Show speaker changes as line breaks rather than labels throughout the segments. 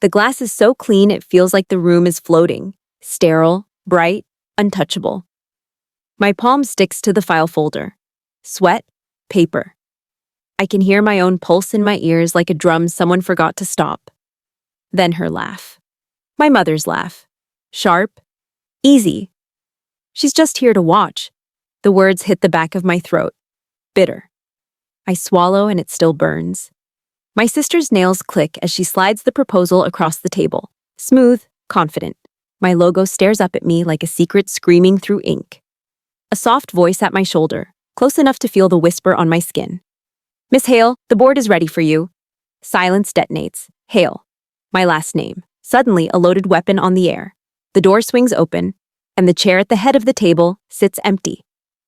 The glass is so clean it feels like the room is floating, sterile, bright, untouchable. My palm sticks to the file folder. Sweat, paper. I can hear my own pulse in my ears like a drum someone forgot to stop. Then her laugh. My mother's laugh. Sharp, easy. She's just here to watch. The words hit the back of my throat. Bitter. I swallow and it still burns. My sister's nails click as she slides the proposal across the table. Smooth, confident. My logo stares up at me like a secret screaming through ink. A soft voice at my shoulder, close enough to feel the whisper on my skin. Miss Hale, the board is ready for you. Silence detonates. Hale. My last name. Suddenly, a loaded weapon on the air. The door swings open, and the chair at the head of the table sits empty,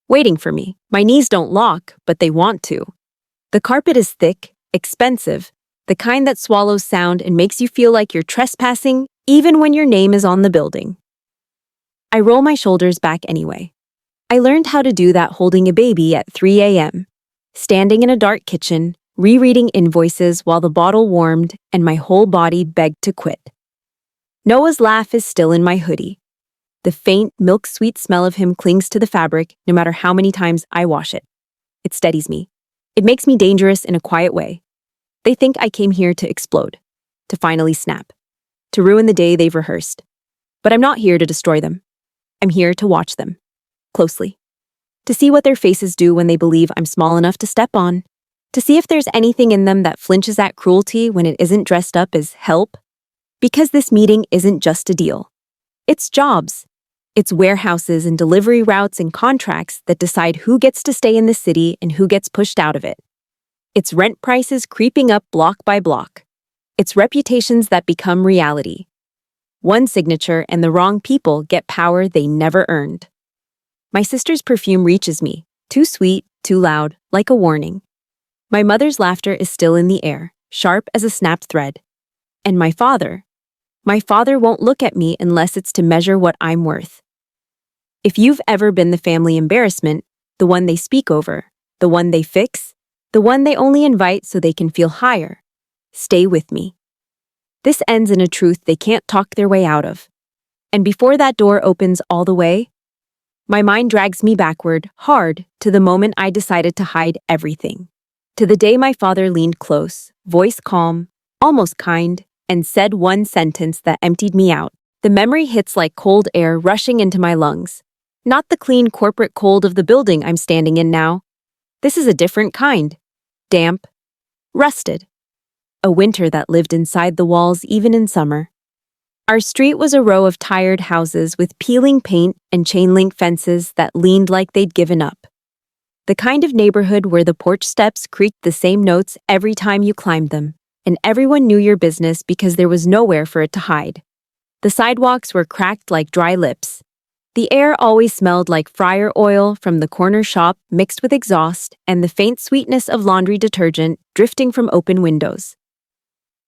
waiting for me. My knees don't lock, but they want to. The carpet is thick, expensive, the kind that swallows sound and makes you feel like you're trespassing even when your name is on the building. I roll my shoulders back anyway. I learned how to do that holding a baby at 3 a.m., standing in a dark kitchen, rereading invoices while the bottle warmed and my whole body begged to quit. Noah's laugh is still in my hoodie. The faint, milk-sweet smell of him clings to the fabric no matter how many times I wash it. It steadies me. It makes me dangerous in a quiet way. They think I came here to explode, to finally snap, to ruin the day they've rehearsed. But I'm not here to destroy them. I'm here to watch them, closely. To see what their faces do when they believe I'm small enough to step on. To see if there's anything in them that flinches at cruelty when it isn't dressed up as help. Because this meeting isn't just a deal. It's jobs. It's warehouses and delivery routes and contracts that decide who gets to stay in the city and who gets pushed out of it. It's rent prices creeping up block by block. It's reputations that become reality. One signature and the wrong people get power they never earned. My sister's perfume reaches me, too sweet, too loud, like a warning. My mother's laughter is still in the air, sharp as a snapped thread. And my father won't look at me unless it's to measure what I'm worth. If you've ever been the family embarrassment, the one they speak over, the one they fix, the one they only invite so they can feel higher, stay with me. This ends in a truth they can't talk their way out of. And before that door opens all the way, my mind drags me backward, hard, to the moment I decided to hide everything. To the day my father leaned close, voice calm, almost kind, and said one sentence that emptied me out. The memory hits like cold air rushing into my lungs. Not the clean corporate cold of the building I'm standing in now. This is a different kind. Damp. Rusted. A winter that lived inside the walls even in summer. Our street was a row of tired houses with peeling paint and chain-link fences that leaned like they'd given up. The kind of neighborhood where the porch steps creaked the same notes every time you climbed them, and everyone knew your business because there was nowhere for it to hide. The sidewalks were cracked like dry lips. The air always smelled like fryer oil from the corner shop mixed with exhaust and the faint sweetness of laundry detergent drifting from open windows.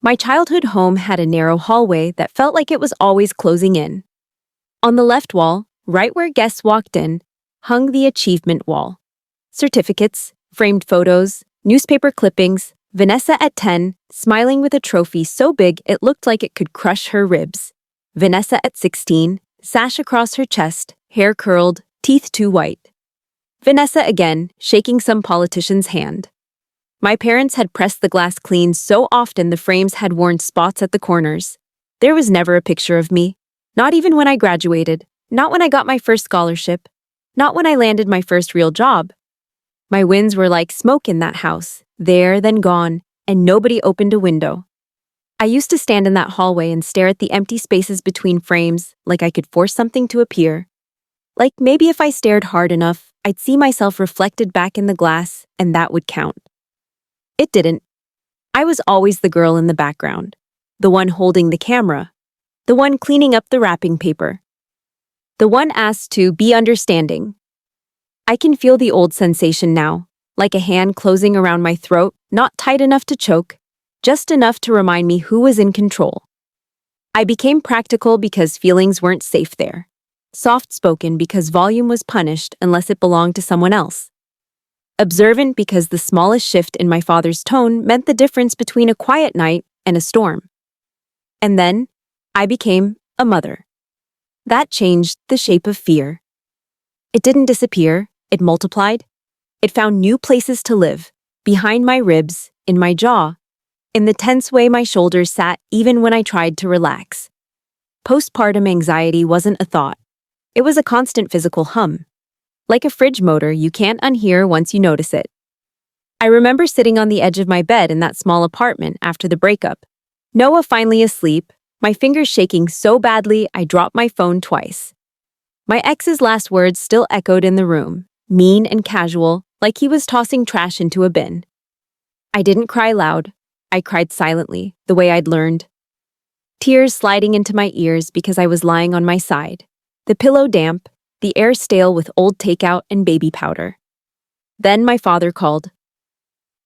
My childhood home had a narrow hallway that felt like it was always closing in. On the left wall, right where guests walked in, hung the achievement wall. Certificates, framed photos, newspaper clippings, Vanessa at 10, smiling with a trophy so big it looked like it could crush her ribs. Vanessa at 16, sash across her chest, hair curled, teeth too white. Vanessa again, shaking some politician's hand. My parents had pressed the glass clean so often the frames had worn spots at the corners. There was never a picture of me. Not even when I graduated. Not when I got my first scholarship. Not when I landed my first real job. My wins were like smoke in that house, there then gone, and nobody opened a window. I used to stand in that hallway and stare at the empty spaces between frames like I could force something to appear. Like maybe if I stared hard enough, I'd see myself reflected back in the glass and that would count. It didn't. I was always the girl in the background, the one holding the camera, the one cleaning up the wrapping paper, the one asked to be understanding. I can feel the old sensation now, like a hand closing around my throat, not tight enough to choke, just enough to remind me who was in control. I became practical because feelings weren't safe there, soft-spoken because volume was punished unless it belonged to someone else, observant because the smallest shift in my father's tone meant the difference between a quiet night and a storm. And then, I became a mother. That changed the shape of fear. It didn't disappear, it multiplied. It found new places to live, behind my ribs, in my jaw, in the tense way my shoulders sat even when I tried to relax. Postpartum anxiety wasn't a thought. It was a constant physical hum. Like a fridge motor you can't unhear once you notice it. I remember sitting on the edge of my bed in that small apartment after the breakup. Noah finally asleep, my fingers shaking so badly I dropped my phone twice. My ex's last words still echoed in the room, mean and casual, like he was tossing trash into a bin. I didn't cry loud. I cried silently, the way I'd learned. Tears sliding into my ears because I was lying on my side. The pillow damp, the air stale with old takeout and baby powder. Then my father called.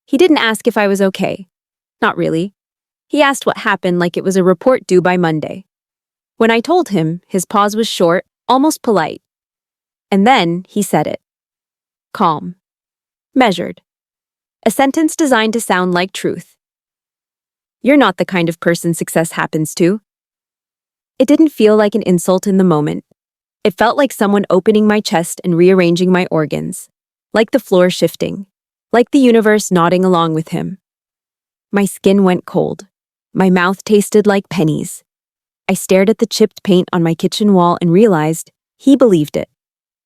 He didn't ask if I was okay. Not really. He asked what happened like it was a report due by Monday. When I told him, his pause was short, almost polite. And then he said it. Calm. Measured. A sentence designed to sound like truth. You're not the kind of person success happens to. It didn't feel like an insult in the moment. It felt like someone opening my chest and rearranging my organs. Like the floor shifting. Like the universe nodding along with him. My skin went cold. My mouth tasted like pennies. I stared at the chipped paint on my kitchen wall and realized he believed it.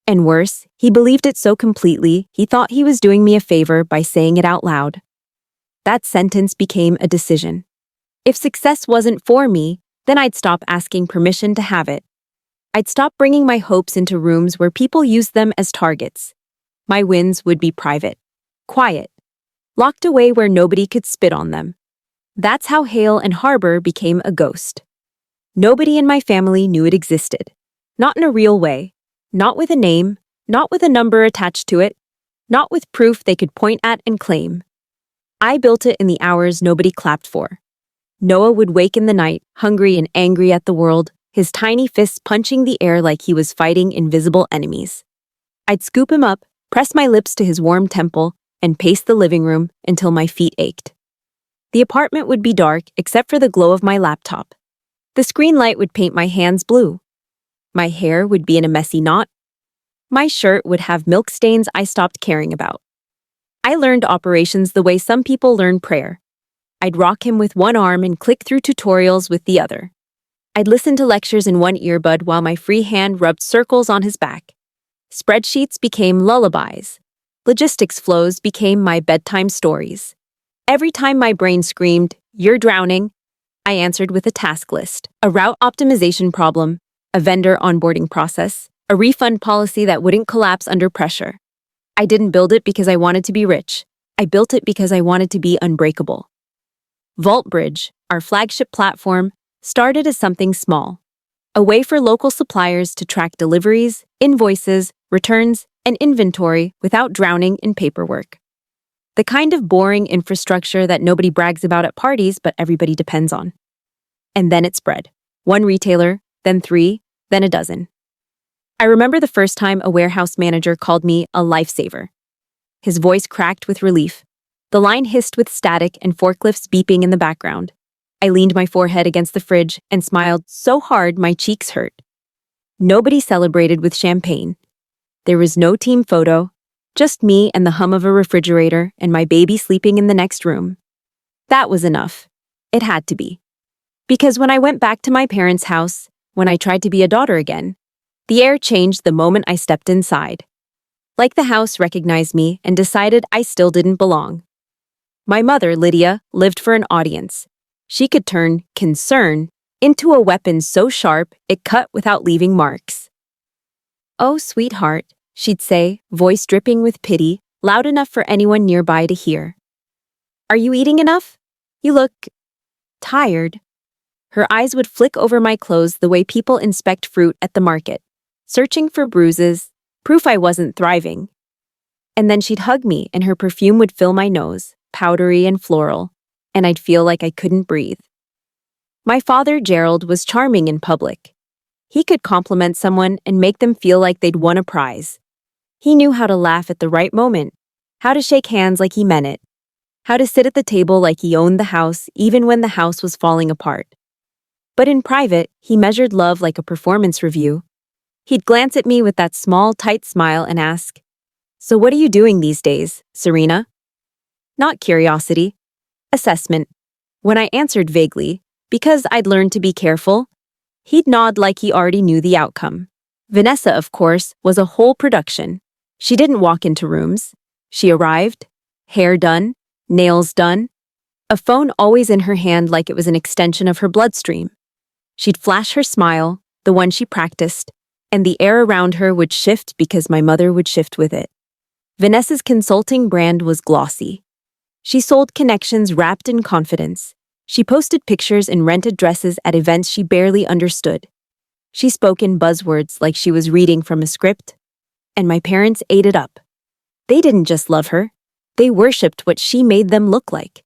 And worse, he believed it so completely, he thought he was doing me a favor by saying it out loud. That sentence became a decision. If success wasn't for me, then I'd stop asking permission to have it. I'd stop bringing my hopes into rooms where people used them as targets. My wins would be private, quiet, locked away where nobody could spit on them. That's how Hale and Harbor became a ghost. Nobody in my family knew it existed. Not in a real way. Not with a name, not with a number attached to it, not with proof they could point at and claim. I built it in the hours nobody clapped for. Noah would wake in the night, hungry and angry at the world, his tiny fists punching the air like he was fighting invisible enemies. I'd scoop him up, press my lips to his warm temple, and pace the living room until my feet ached. The apartment would be dark except for the glow of my laptop. The screen light would paint my hands blue. My hair would be in a messy knot. My shirt would have milk stains I stopped caring about. I learned operations the way some people learn prayer. I'd rock him with one arm and click through tutorials with the other. I'd listen to lectures in one earbud while my free hand rubbed circles on his back. Spreadsheets became lullabies. Logistics flows became my bedtime stories. Every time my brain screamed, "You're drowning," I answered with a task list, a route optimization problem, a vendor onboarding process, a refund policy that wouldn't collapse under pressure. I didn't build it because I wanted to be rich. I built it because I wanted to be unbreakable. VaultBridge, our flagship platform, started as something small. A way for local suppliers to track deliveries, invoices, returns, and inventory without drowning in paperwork. The kind of boring infrastructure that nobody brags about at parties but everybody depends on. And then it spread. One retailer, then 3, then a dozen. I remember the first time a warehouse manager called me a lifesaver. His voice cracked with relief. The line hissed with static and forklifts beeping in the background. I leaned my forehead against the fridge and smiled so hard my cheeks hurt. Nobody celebrated with champagne. There was no team photo, just me and the hum of a refrigerator and my baby sleeping in the next room. That was enough. It had to be. Because when I went back to my parents' house, when I tried to be a daughter again, the air changed the moment I stepped inside. Like the house recognized me and decided I still didn't belong. My mother, Lydia, lived for an audience. She could turn concern into a weapon so sharp it cut without leaving marks. "Oh, sweetheart," she'd say, voice dripping with pity, loud enough for anyone nearby to hear. "Are you eating enough? You look tired." Her eyes would flick over my clothes the way people inspect fruit at the market, searching for bruises, proof I wasn't thriving. And then she'd hug me and her perfume would fill my nose, powdery and floral, and I'd feel like I couldn't breathe. My father, Gerald, was charming in public. He could compliment someone and make them feel like they'd won a prize. He knew how to laugh at the right moment, how to shake hands like he meant it, how to sit at the table like he owned the house even when the house was falling apart. But in private, he measured love like a performance review. He'd glance at me with that small, tight smile and ask, "So what are you doing these days, Serena?" Not curiosity. Assessment. When I answered vaguely, because I'd learned to be careful, he'd nod like he already knew the outcome. Vanessa, of course, was a whole production. She didn't walk into rooms. She arrived, hair done, nails done, a phone always in her hand like it was an extension of her bloodstream. She'd flash her smile, the one she practiced, and the air around her would shift because my mother would shift with it. Vanessa's consulting brand was glossy. She sold connections wrapped in confidence. She posted pictures in rented dresses at events she barely understood. She spoke in buzzwords like she was reading from a script, and my parents ate it up. They didn't just love her, they worshipped what she made them look like.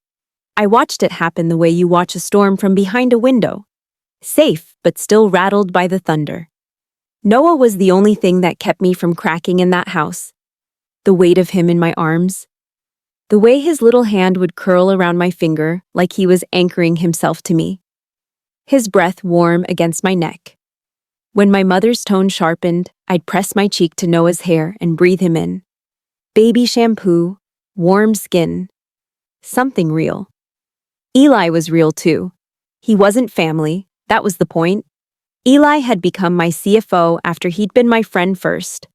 I watched it happen the way you watch a storm from behind a window. Safe, but still rattled by the thunder. Noah was the only thing that kept me from cracking in that house. The weight of him in my arms. The way his little hand would curl around my finger like he was anchoring himself to me. His breath warm against my neck. When my mother's tone sharpened, I'd press my cheek to Noah's hair and breathe him in. Baby shampoo, warm skin. Something real. Eli was real too. He wasn't family, that was the point. Eli had become my CFO after he'd been my friend first.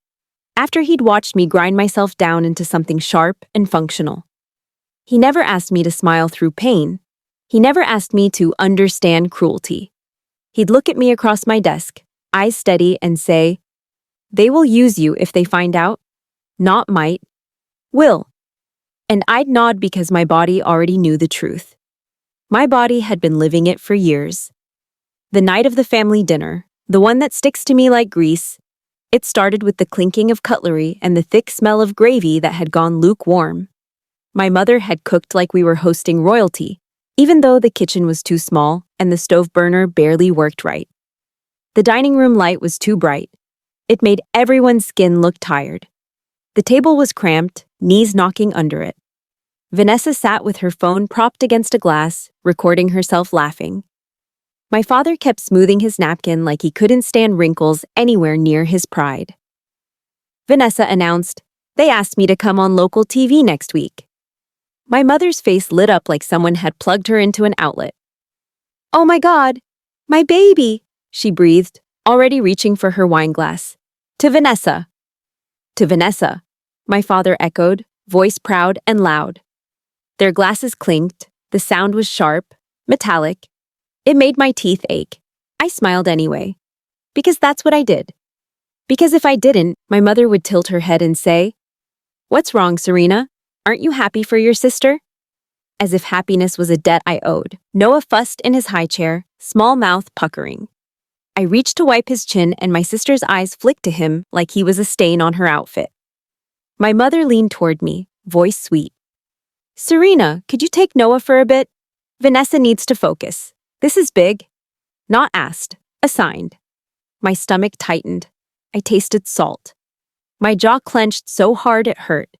After he'd watched me grind myself down into something sharp and functional. He never asked me to smile through pain. He never asked me to understand cruelty. He'd look at me across my desk, eyes steady, and say, "They will use you if they find out. Not might. Will." And I'd nod because my body already knew the truth. My body had been living it for years. The night of the family dinner, the one that sticks to me like grease, it started with the clinking of cutlery and the thick smell of gravy that had gone lukewarm. My mother had cooked like we were hosting royalty, even though the kitchen was too small and the stove burner barely worked right. The dining room light was too bright. It made everyone's skin look tired. The table was cramped, knees knocking under it. Vanessa sat with her phone propped against a glass, recording herself laughing. My father kept smoothing his napkin like he couldn't stand wrinkles anywhere near his pride. Vanessa announced, "They asked me to come on local TV next week." My mother's face lit up like someone had plugged her into an outlet. "Oh my God, my baby," she breathed, already reaching for her wine glass. "To Vanessa." "To Vanessa," my father echoed, voice proud and loud. Their glasses clinked, the sound was sharp, metallic. It made my teeth ache. I smiled anyway. Because that's what I did. Because if I didn't, my mother would tilt her head and say, "What's wrong, Serena? Aren't you happy for your sister?" As if happiness was a debt I owed. Noah fussed in his high chair, small mouth puckering. I reached to wipe his chin and my sister's eyes flicked to him like he was a stain on her outfit. My mother leaned toward me, voice sweet. "Serena, could you take Noah for a bit? Vanessa needs to focus. This is big." Not asked, assigned. My stomach tightened. I tasted salt. My jaw clenched so hard it hurt.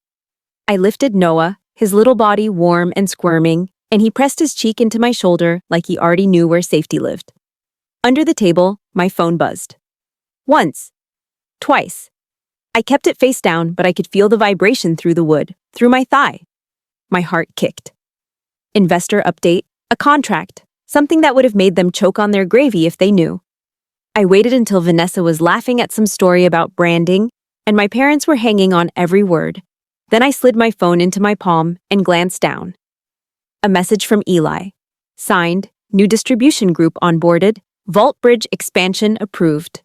I lifted Noah, his little body warm and squirming, and he pressed his cheek into my shoulder like he already knew where safety lived. Under the table, my phone buzzed. Once. Twice. I kept it face down, but I could feel the vibration through the wood, through my thigh. My heart kicked. Investor update, a contract, something that would have made them choke on their gravy if they knew. I waited until Vanessa was laughing at some story about branding, and my parents were hanging on every word. Then I slid my phone into my palm and glanced down. A message from Eli. Signed, new distribution group onboarded, Vault Bridge expansion approved.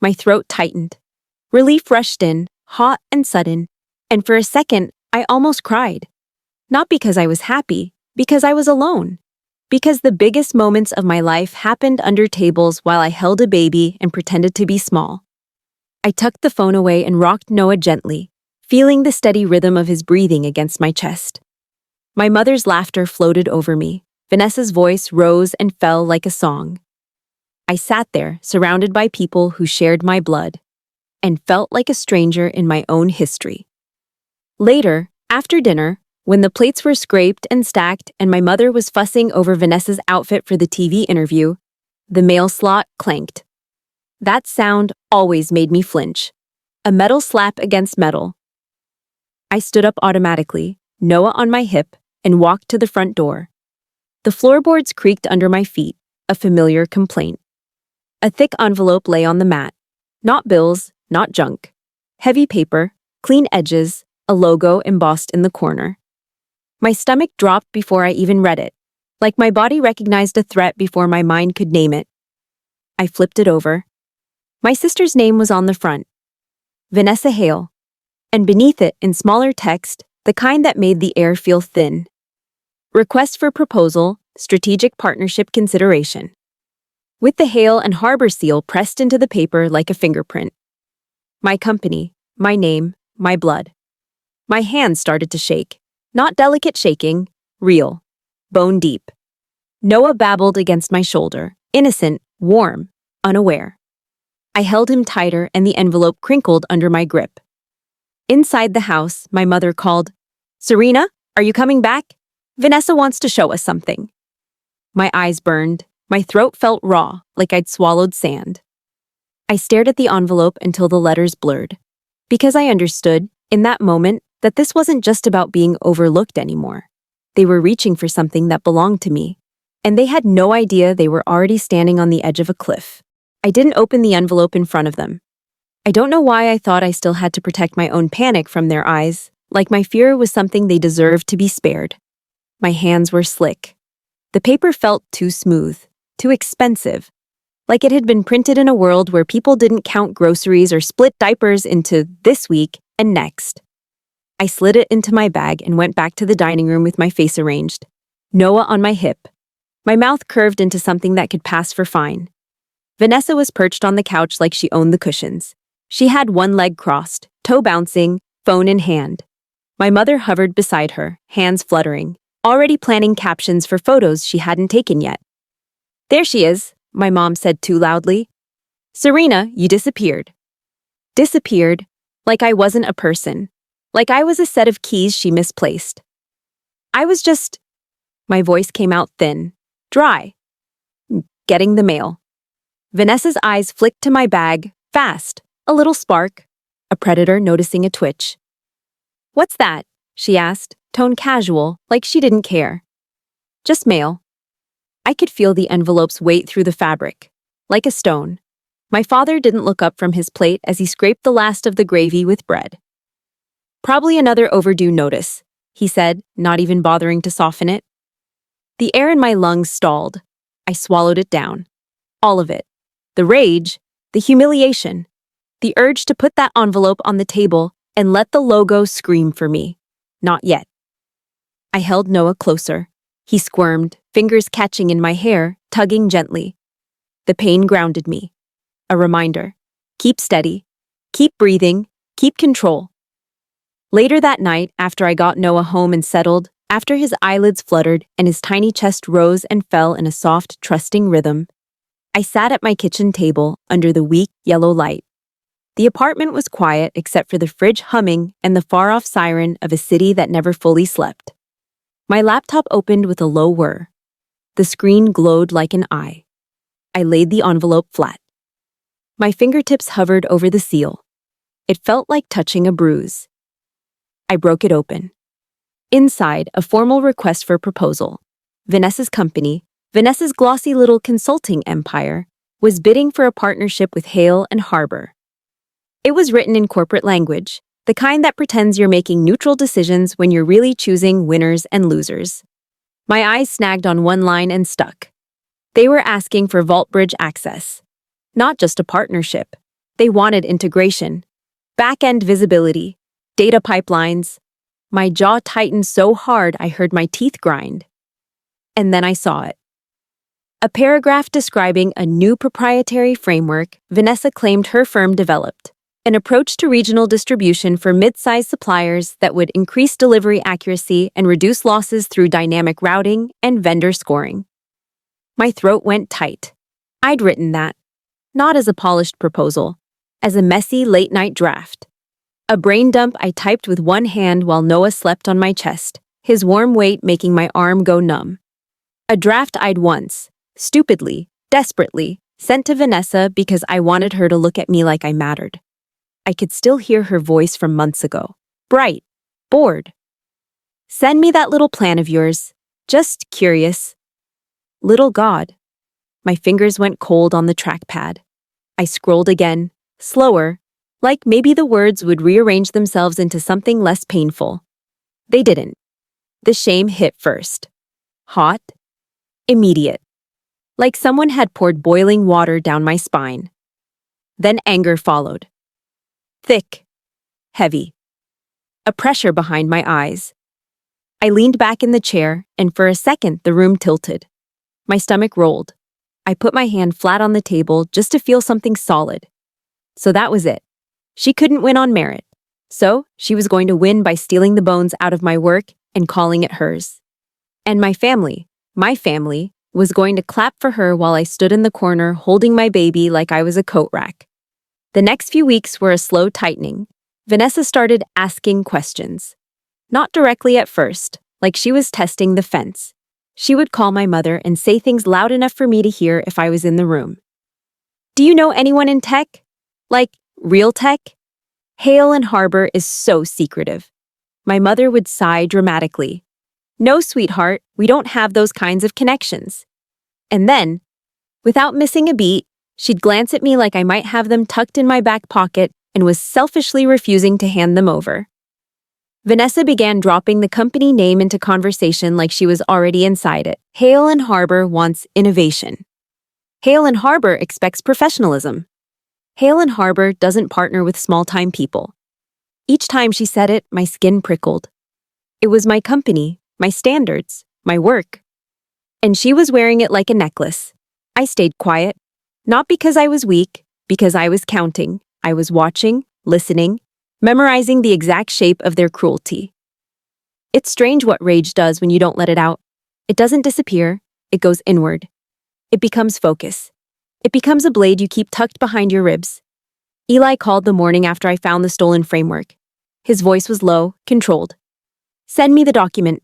My throat tightened. Relief rushed in, hot and sudden, and for a second, I almost cried. Not because I was happy, because I was alone. Because the biggest moments of my life happened under tables while I held a baby and pretended to be small. I tucked the phone away and rocked Noah gently, feeling the steady rhythm of his breathing against my chest. My mother's laughter floated over me. Vanessa's voice rose and fell like a song. I sat there, surrounded by people who shared my blood, and felt like a stranger in my own history. Later, after dinner, when the plates were scraped and stacked and my mother was fussing over Vanessa's outfit for the TV interview, The mail slot clanked. That sound always made me flinch. A metal slap against metal. I stood up automatically, Noah on my hip, and walked to the front door. The floorboards creaked under my feet, a familiar complaint. A thick envelope lay on the mat. Not bills, not junk. Heavy paper, clean edges, a logo embossed in the corner. My stomach dropped before I even read it, like my body recognized a threat before my mind could name it. I flipped it over. My sister's name was on the front. Vanessa Hale. And beneath it, in smaller text, the kind that made the air feel thin. Request for proposal, strategic partnership consideration. With the Hale and Harbor seal pressed into the paper like a fingerprint. My company, my name, my blood. My hands started to shake. Not delicate shaking, real. Bone deep. Noah babbled against my shoulder, innocent, warm, unaware. I held him tighter and the envelope crinkled under my grip. Inside the house, my mother called, "Serena, are you coming back? Vanessa wants to show us something." My eyes burned. My throat felt raw, like I'd swallowed sand. I stared at the envelope until the letters blurred. Because I understood, in that moment, that this wasn't just about being overlooked anymore. They were reaching for something that belonged to me. And they had no idea they were already standing on the edge of a cliff. I didn't open the envelope in front of them. I don't know why I thought I still had to protect my own panic from their eyes, like my fear was something they deserved to be spared. My hands were slick. The paper felt too smooth, too expensive, like it had been printed in a world where people didn't count groceries or split diapers into this week and next. I slid it into my bag and went back to the dining room with my face arranged, Noah on my hip. My mouth curved into something that could pass for fine. Vanessa was perched on the couch like she owned the cushions. She had one leg crossed, toe bouncing, phone in hand. My mother hovered beside her, hands fluttering, already planning captions for photos she hadn't taken yet. "There she is," my mom said too loudly. "Serena, you disappeared." Disappeared, like I wasn't a person, like I was a set of keys she misplaced. I was just... My voice came out thin, dry. Getting the mail. Vanessa's eyes flicked to my bag, fast, a little spark, a predator noticing a twitch. "What's that?" she asked, tone casual, like she didn't care. "Just mail." I could feel the envelope's weight through the fabric, like a stone. My father didn't look up from his plate as he scraped the last of the gravy with bread. "Probably another overdue notice," he said, not even bothering to soften it. The air in my lungs stalled. I swallowed it down. All of it. The rage, the humiliation, the urge to put that envelope on the table and let the logo scream for me. Not yet. I held Noah closer. He squirmed, fingers catching in my hair, tugging gently. The pain grounded me. A reminder. Keep steady. Keep breathing. Keep control. Later that night, after I got Noah home and settled, after his eyelids fluttered and his tiny chest rose and fell in a soft, trusting rhythm, I sat at my kitchen table under the weak, yellow light. The apartment was quiet except for the fridge humming and the far-off siren of a city that never fully slept. My laptop opened with a low whir. The screen glowed like an eye. I laid the envelope flat. My fingertips hovered over the seal. It felt like touching a bruise. I broke it open. Inside, a formal request for proposal. Vanessa's company, Vanessa's glossy little consulting empire, was bidding for a partnership with Hale and Harbor. It was written in corporate language, the kind that pretends you're making neutral decisions when you're really choosing winners and losers. My eyes snagged on one line and stuck. They were asking for Vault Bridge access. Not just a partnership. They wanted integration, back-end visibility, data pipelines. My jaw tightened so hard I heard my teeth grind. And then I saw it. A paragraph describing a new proprietary framework Vanessa claimed her firm developed. An approach to regional distribution for mid-sized suppliers that would increase delivery accuracy and reduce losses through dynamic routing and vendor scoring. My throat went tight. I'd written that, not as a polished proposal, as a messy late-night draft. A brain dump I typed with one hand while Noah slept on my chest, his warm weight making my arm go numb. A draft I'd once, stupidly, Desperately, sent to Vanessa because I wanted her to look at me like I mattered. I could still hear her voice from months ago. Bright. Bored. Send me that little plan of yours. Just curious. Little God. My fingers went cold on the trackpad. I scrolled again, slower, like maybe the words would rearrange themselves into something less painful. They didn't. The shame hit first. Hot. Immediate. Like someone had poured boiling water down my spine. Then anger followed. Thick. Heavy. A pressure behind my eyes. I leaned back in the chair, and for a second the room tilted. My stomach rolled. I put my hand flat on the table just to feel something solid. So that was it. She couldn't win on merit. So she was going to win by stealing the bones out of my work and calling it hers. And my family, was going to clap for her while I stood in the corner holding my baby like I was a coat rack. The next few weeks were a slow tightening. Vanessa started asking questions. Not directly at first, like she was testing the fence. She would call my mother and say things loud enough for me to hear if I was in the room. Do you know anyone in tech? Like, real tech? Hale and Harbor is so secretive. My mother would sigh dramatically. No, sweetheart, we don't have those kinds of connections. And then, without missing a beat, she'd glance at me like I might have them tucked in my back pocket and was selfishly refusing to hand them over. Vanessa began dropping the company name into conversation like she was already inside it. Hale and Harbor wants innovation. Hale and Harbor expects professionalism. Hale and Harbor doesn't partner with small-time people. Each time she said it, my skin prickled. It was my company, my standards, my work. And she was wearing it like a necklace. I stayed quiet, not because I was weak, because I was counting. I was watching, listening, memorizing the exact shape of their cruelty. It's strange what rage does when you don't let it out. It doesn't disappear, it goes inward. It becomes focus. It becomes a blade you keep tucked behind your ribs. Eli called the morning after I found the stolen framework. His voice was low, controlled. Send me the document.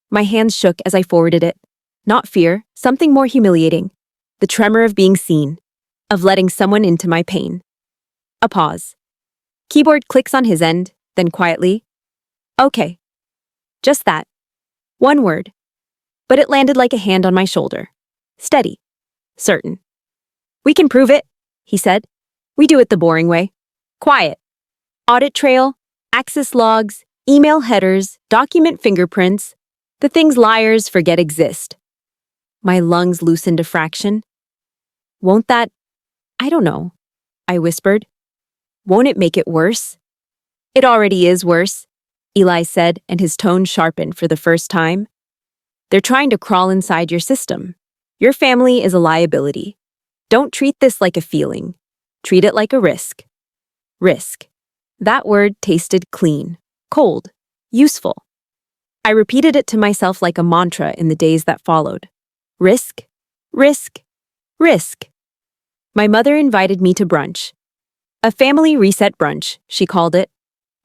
My hands shook as I forwarded it. Not fear, something more humiliating. The tremor of being seen, of letting someone into my pain. A pause. Keyboard clicks on his end, then quietly. Okay. Just that. One word. But it landed like a hand on my shoulder. Steady. Certain. We can prove it, he said. We do it the boring way. Quiet. Audit trail, access logs, email headers, document fingerprints, the things liars forget exist. My lungs loosened a fraction. Won't that... I don't know, I whispered. Won't it make it worse? It already is worse, Eli said, and his tone sharpened for the first time. They're trying to crawl inside your system. Your family is a liability. Don't treat this like a feeling. Treat it like a risk. Risk. That word tasted clean, cold, useful. I repeated it to myself like a mantra in the days that followed. Risk, risk, risk. My mother invited me to brunch. A family reset brunch, she called it.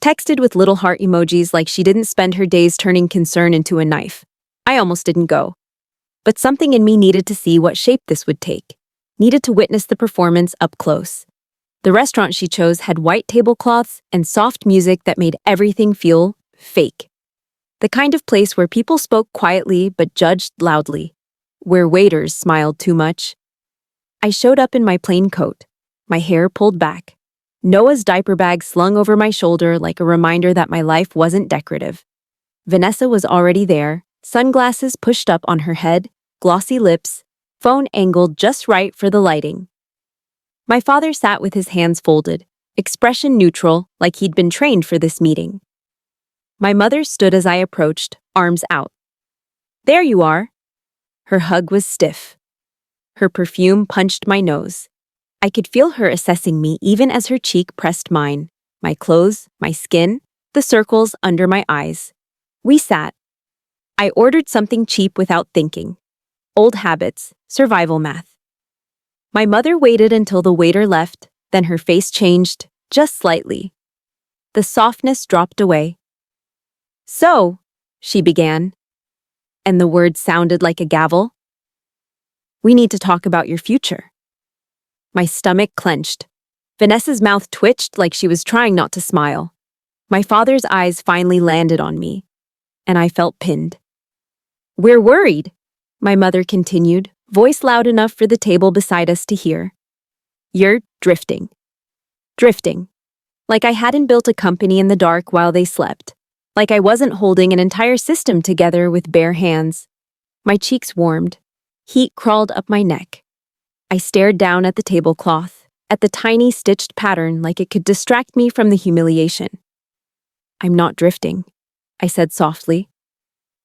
Texted with little heart emojis like she didn't spend her days turning concern into a knife. I almost didn't go. But something in me needed to see what shape this would take. Needed to witness the performance up close. The restaurant she chose had white tablecloths and soft music that made everything feel fake. The kind of place where people spoke quietly but judged loudly. Where waiters smiled too much. I showed up in my plain coat, my hair pulled back. Noah's diaper bag slung over my shoulder like a reminder that my life wasn't decorative. Vanessa was already there, sunglasses pushed up on her head, glossy lips, phone angled just right for the lighting. My father sat with his hands folded, expression neutral, like he'd been trained for this meeting. My mother stood as I approached, arms out. There you are. Her hug was stiff. Her perfume punched my nose. I could feel her assessing me even as her cheek pressed mine, my clothes, my skin, the circles under my eyes. We sat. I ordered something cheap without thinking. Old habits, survival math. My mother waited until the waiter left, then her face changed, just slightly. The softness dropped away. So, she began, and the word sounded like a gavel. We need to talk about your future. My stomach clenched. Vanessa's mouth twitched like she was trying not to smile. My father's eyes finally landed on me, and I felt pinned. We're worried, my mother continued, voice loud enough for the table beside us to hear. You're drifting. Drifting. Like I hadn't built a company in the dark while they slept. Like I wasn't holding an entire system together with bare hands. My cheeks warmed. Heat crawled up my neck. I stared down at the tablecloth, at the tiny stitched pattern like it could distract me from the humiliation. I'm not drifting, I said softly.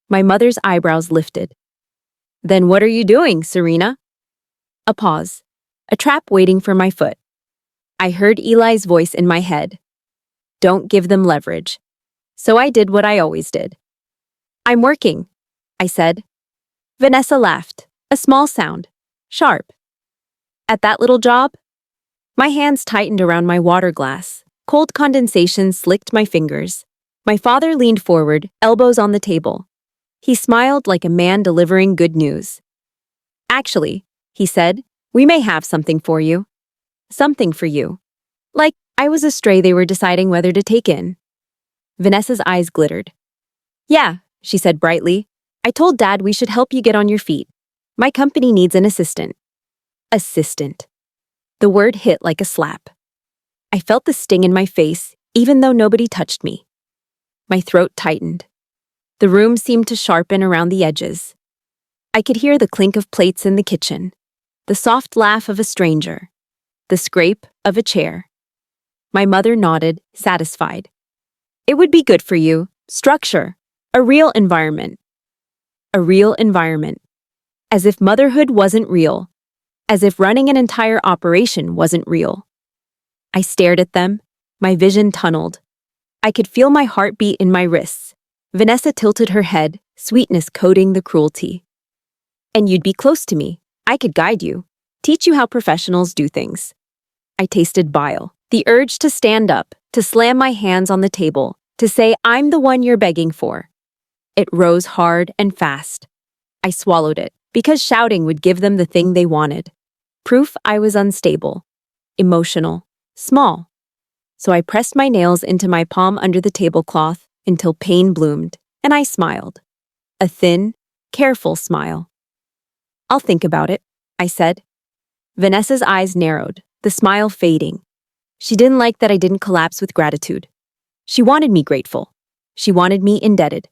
My mother's eyebrows lifted. Then what are you doing, Serena? A pause. A trap waiting for my foot. I heard Eli's voice in my head. Don't give them leverage. So I did what I always did. I'm working, I said. Vanessa laughed, a small sound, sharp. At that little job? My hands tightened around my water glass. Cold condensation slicked my fingers. My father leaned forward, elbows on the table. He smiled like a man delivering good news. Actually, he said, we may have something for you. Something for you. Like I was a stray they were deciding whether to take in. Vanessa's eyes glittered. Yeah, she said brightly. I told Dad we should help you get on your feet. My company needs an assistant. Assistant. The word hit like a slap. I felt the sting in my face, even though nobody touched me. My throat tightened. The room seemed to sharpen around the edges. I could hear the clink of plates in the kitchen, the soft laugh of a stranger, the scrape of a chair. My mother nodded, satisfied. It would be good for you. Structure. A real environment. A real environment. As if motherhood wasn't real. As if running an entire operation wasn't real. I stared at them, my vision tunneled. I could feel my heartbeat in my wrists. Vanessa tilted her head, sweetness coating the cruelty. And you'd be close to me. I could guide you, teach you how professionals do things. I tasted bile, the urge to stand up, to slam my hands on the table, to say I'm the one you're begging for. It rose hard and fast. I swallowed it, because shouting would give them the thing they wanted. Proof I was unstable, emotional, small. So I pressed my nails into my palm under the tablecloth until pain bloomed, and I smiled. A thin, careful smile. I'll think about it, I said. Vanessa's eyes narrowed, the smile fading. She didn't like that I didn't collapse with gratitude. She wanted me grateful. She wanted me indebted.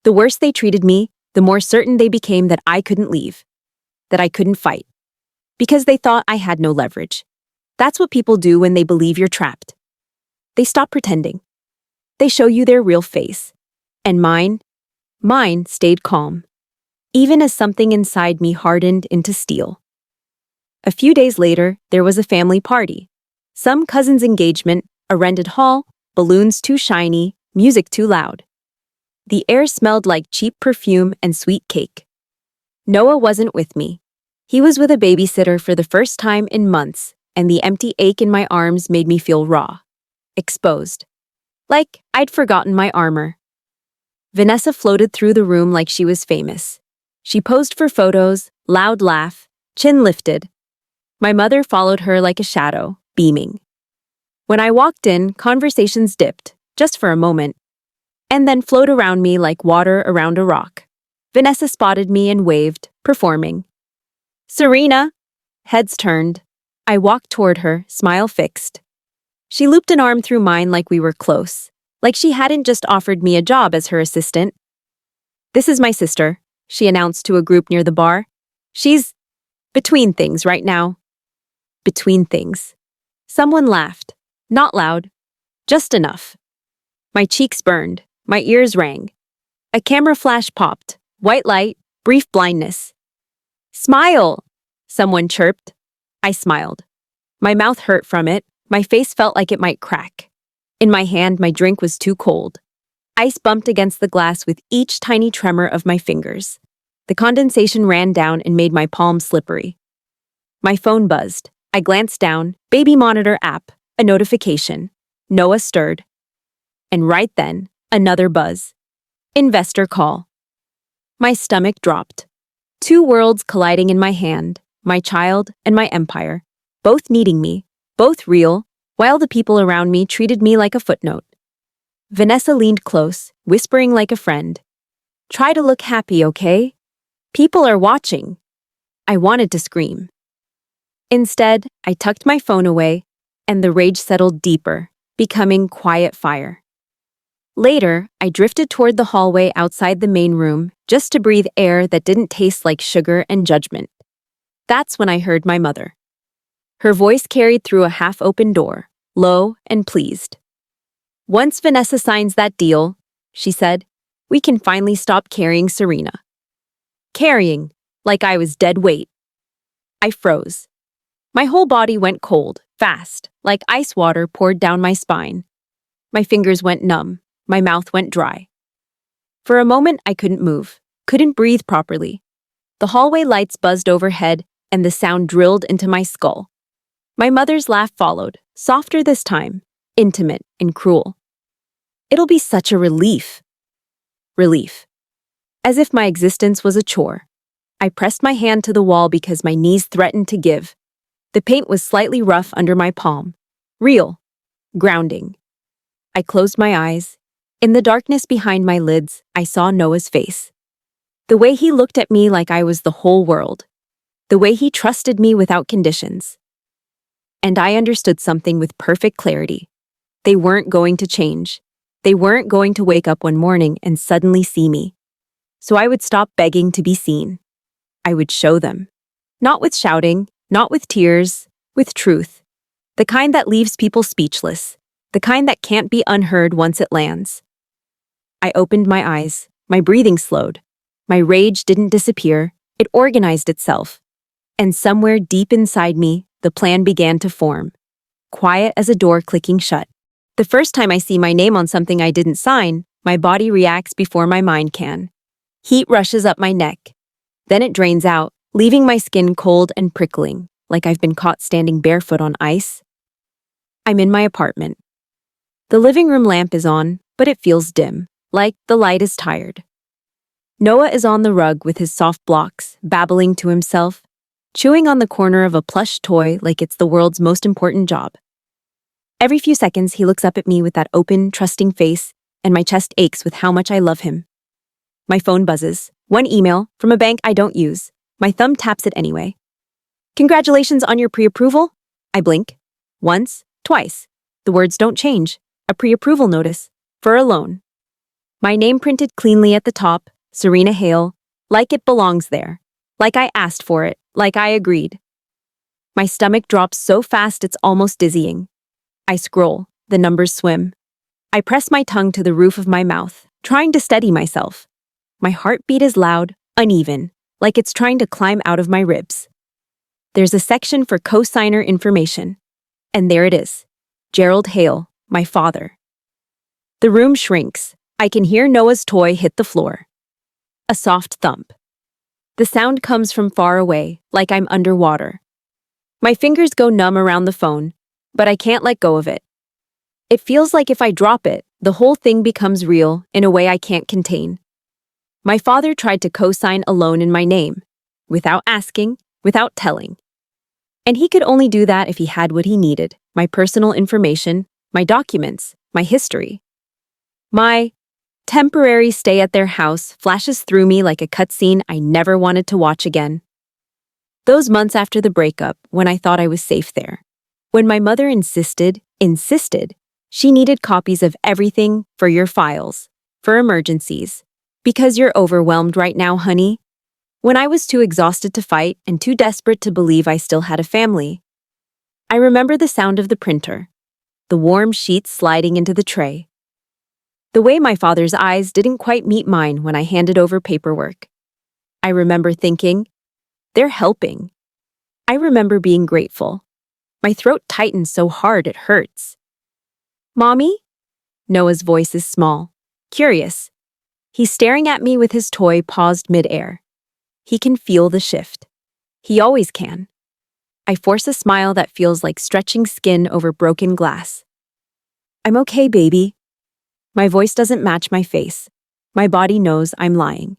The worse they treated me, the more certain they became that I couldn't leave, that I couldn't fight. Because they thought I had no leverage. That's what people do when they believe you're trapped. They stop pretending. They show you their real face. And mine stayed calm, even as something inside me hardened into steel. A few days later, there was a family party. Some cousin's engagement, a rented hall, balloons too shiny, music too loud. The air smelled like cheap perfume and sweet cake. Noah wasn't with me. He was with a babysitter for the first time in months, and the empty ache in my arms made me feel raw, exposed. Like I'd forgotten my armor. Vanessa floated through the room like she was famous. She posed for photos, loud laugh, chin lifted. My mother followed her like a shadow, beaming. When I walked in, conversations dipped, just for a moment, and then flowed around me like water around a rock. Vanessa spotted me and waved, performing. Serena! Heads turned. I walked toward her, smile fixed. She looped an arm through mine like we were close, like she hadn't just offered me a job as her assistant. This is my sister, she announced to a group near the bar. She's between things right now. Between things. Someone laughed. Not loud. Just enough. My cheeks burned. My ears rang. A camera flash popped. White light, brief blindness. Smile! Someone chirped. I smiled. My mouth hurt from it. My face felt like it might crack. In my hand, my drink was too cold. Ice bumped against the glass with each tiny tremor of my fingers. The condensation ran down and made my palm slippery. My phone buzzed. I glanced down. Baby monitor app. A notification. Noah stirred. And right then, another buzz. Investor call. My stomach dropped. Two worlds colliding in my hand, my child and my empire, both needing me, both real, while the people around me treated me like a footnote. Vanessa leaned close, whispering like a friend. Try to look happy, okay? People are watching. I wanted to scream. Instead, I tucked my phone away, and the rage settled deeper, becoming quiet fire. Later, I drifted toward the hallway outside the main room just to breathe air that didn't taste like sugar and judgment. That's when I heard my mother. Her voice carried through a half-open door, low and pleased. Once Vanessa signs that deal, she said, we can finally stop carrying Serena. Carrying, like I was dead weight. I froze. My whole body went cold, fast, like ice water poured down my spine. My fingers went numb, my mouth went dry. For a moment, I couldn't move, couldn't breathe properly. The hallway lights buzzed overhead, and the sound drilled into my skull. My mother's laugh followed, softer this time, intimate and cruel. It'll be such a relief. Relief. As if my existence was a chore. I pressed my hand to the wall because my knees threatened to give. The paint was slightly rough under my palm. Real. Grounding. I closed my eyes. In the darkness behind my lids, I saw Noah's face. The way he looked at me like I was the whole world. The way he trusted me without conditions. And I understood something with perfect clarity. They weren't going to change. They weren't going to wake up one morning and suddenly see me. So I would stop begging to be seen. I would show them. Not with shouting, not with tears, with truth. The kind that leaves people speechless. The kind that can't be unheard once it lands. I opened my eyes. My breathing slowed. My rage didn't disappear. It organized itself. And somewhere deep inside me, the plan began to form. Quiet as a door clicking shut. The first time I see my name on something I didn't sign, my body reacts before my mind can. Heat rushes up my neck. Then it drains out, leaving my skin cold and prickling, like I've been caught standing barefoot on ice. I'm in my apartment. The living room lamp is on, but it feels dim, like the light is tired. Noah is on the rug with his soft blocks, babbling to himself, chewing on the corner of a plush toy like it's the world's most important job. Every few seconds, he looks up at me with that open, trusting face, and my chest aches with how much I love him. My phone buzzes. One email from a bank I don't use. My thumb taps it anyway. Congratulations on your pre-approval? I blink. Once, twice. The words don't change. A pre-approval notice. For a loan. My name printed cleanly at the top, Serena Hale, like it belongs there. Like I asked for it, like I agreed. My stomach drops so fast it's almost dizzying. I scroll, the numbers swim. I press my tongue to the roof of my mouth, trying to steady myself. My heartbeat is loud, uneven, like it's trying to climb out of my ribs. There's a section for co-signer information. And there it is. Gerald Hale, my father. The room shrinks. I can hear Noah's toy hit the floor. A soft thump. The sound comes from far away, like I'm underwater. My fingers go numb around the phone, but I can't let go of it. It feels like if I drop it, the whole thing becomes real in a way I can't contain. My father tried to co-sign a loan in my name, without asking, without telling. And he could only do that if he had what he needed, my personal information, my documents, my history. My temporary stay at their house flashes through me like a cutscene I never wanted to watch again. Those months after the breakup, when I thought I was safe there. When my mother insisted, she needed copies of everything for your files, for emergencies. Because you're overwhelmed right now, honey. When I was too exhausted to fight and too desperate to believe I still had a family. I remember the sound of the printer, the warm sheets sliding into the tray. The way my father's eyes didn't quite meet mine when I handed over paperwork. I remember thinking, they're helping. I remember being grateful. My throat tightens so hard it hurts. Mommy? Noah's voice is small, curious. He's staring at me with his toy paused mid-air. He can feel the shift. He always can. I force a smile that feels like stretching skin over broken glass. I'm okay, baby. My voice doesn't match my face. My body knows I'm lying.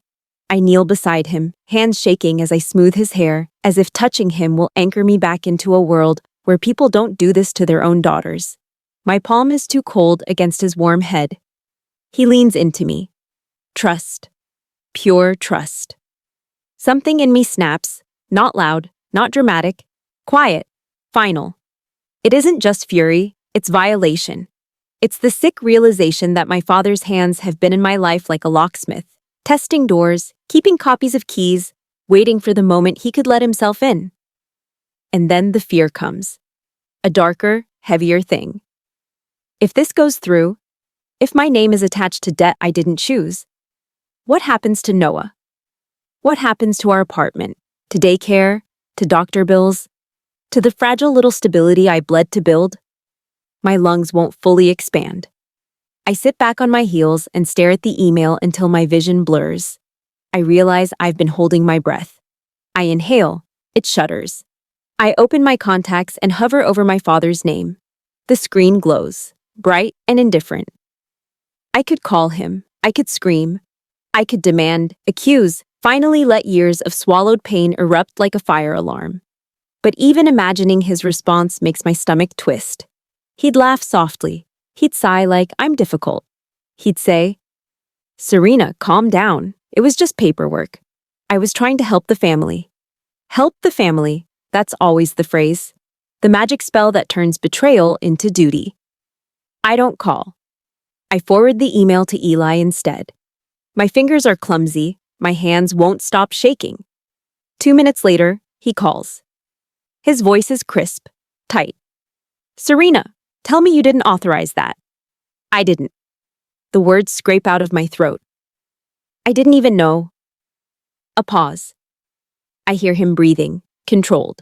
I kneel beside him, hands shaking as I smooth his hair, as if touching him will anchor me back into a world where people don't do this to their own daughters. My palm is too cold against his warm head. He leans into me. Trust. Pure trust. Something in me snaps, not loud, not dramatic, quiet, final. It isn't just fury, it's violation. It's the sick realization that my father's hands have been in my life like a locksmith, testing doors, keeping copies of keys, waiting for the moment he could let himself in. And then the fear comes. A darker, heavier thing. If this goes through, if my name is attached to debt I didn't choose, what happens to Noah? What happens to our apartment, to daycare, to doctor bills, to the fragile little stability I bled to build? My lungs won't fully expand. I sit back on my heels and stare at the email until my vision blurs. I realize I've been holding my breath. I inhale, it shudders. I open my contacts and hover over my father's name. The screen glows, bright and indifferent. I could call him, I could scream, I could demand, accuse, finally let years of swallowed pain erupt like a fire alarm. But even imagining his response makes my stomach twist. He'd laugh softly. He'd sigh like, I'm difficult. He'd say, Serena, calm down. It was just paperwork. I was trying to help the family. Help the family. That's always the phrase. The magic spell that turns betrayal into duty. I don't call. I forward the email to Eli instead. My fingers are clumsy. My hands won't stop shaking. 2 minutes later, he calls. His voice is crisp, tight. Serena, tell me you didn't authorize that. I didn't. The words scrape out of my throat. I didn't even know. A pause. I hear him breathing, controlled.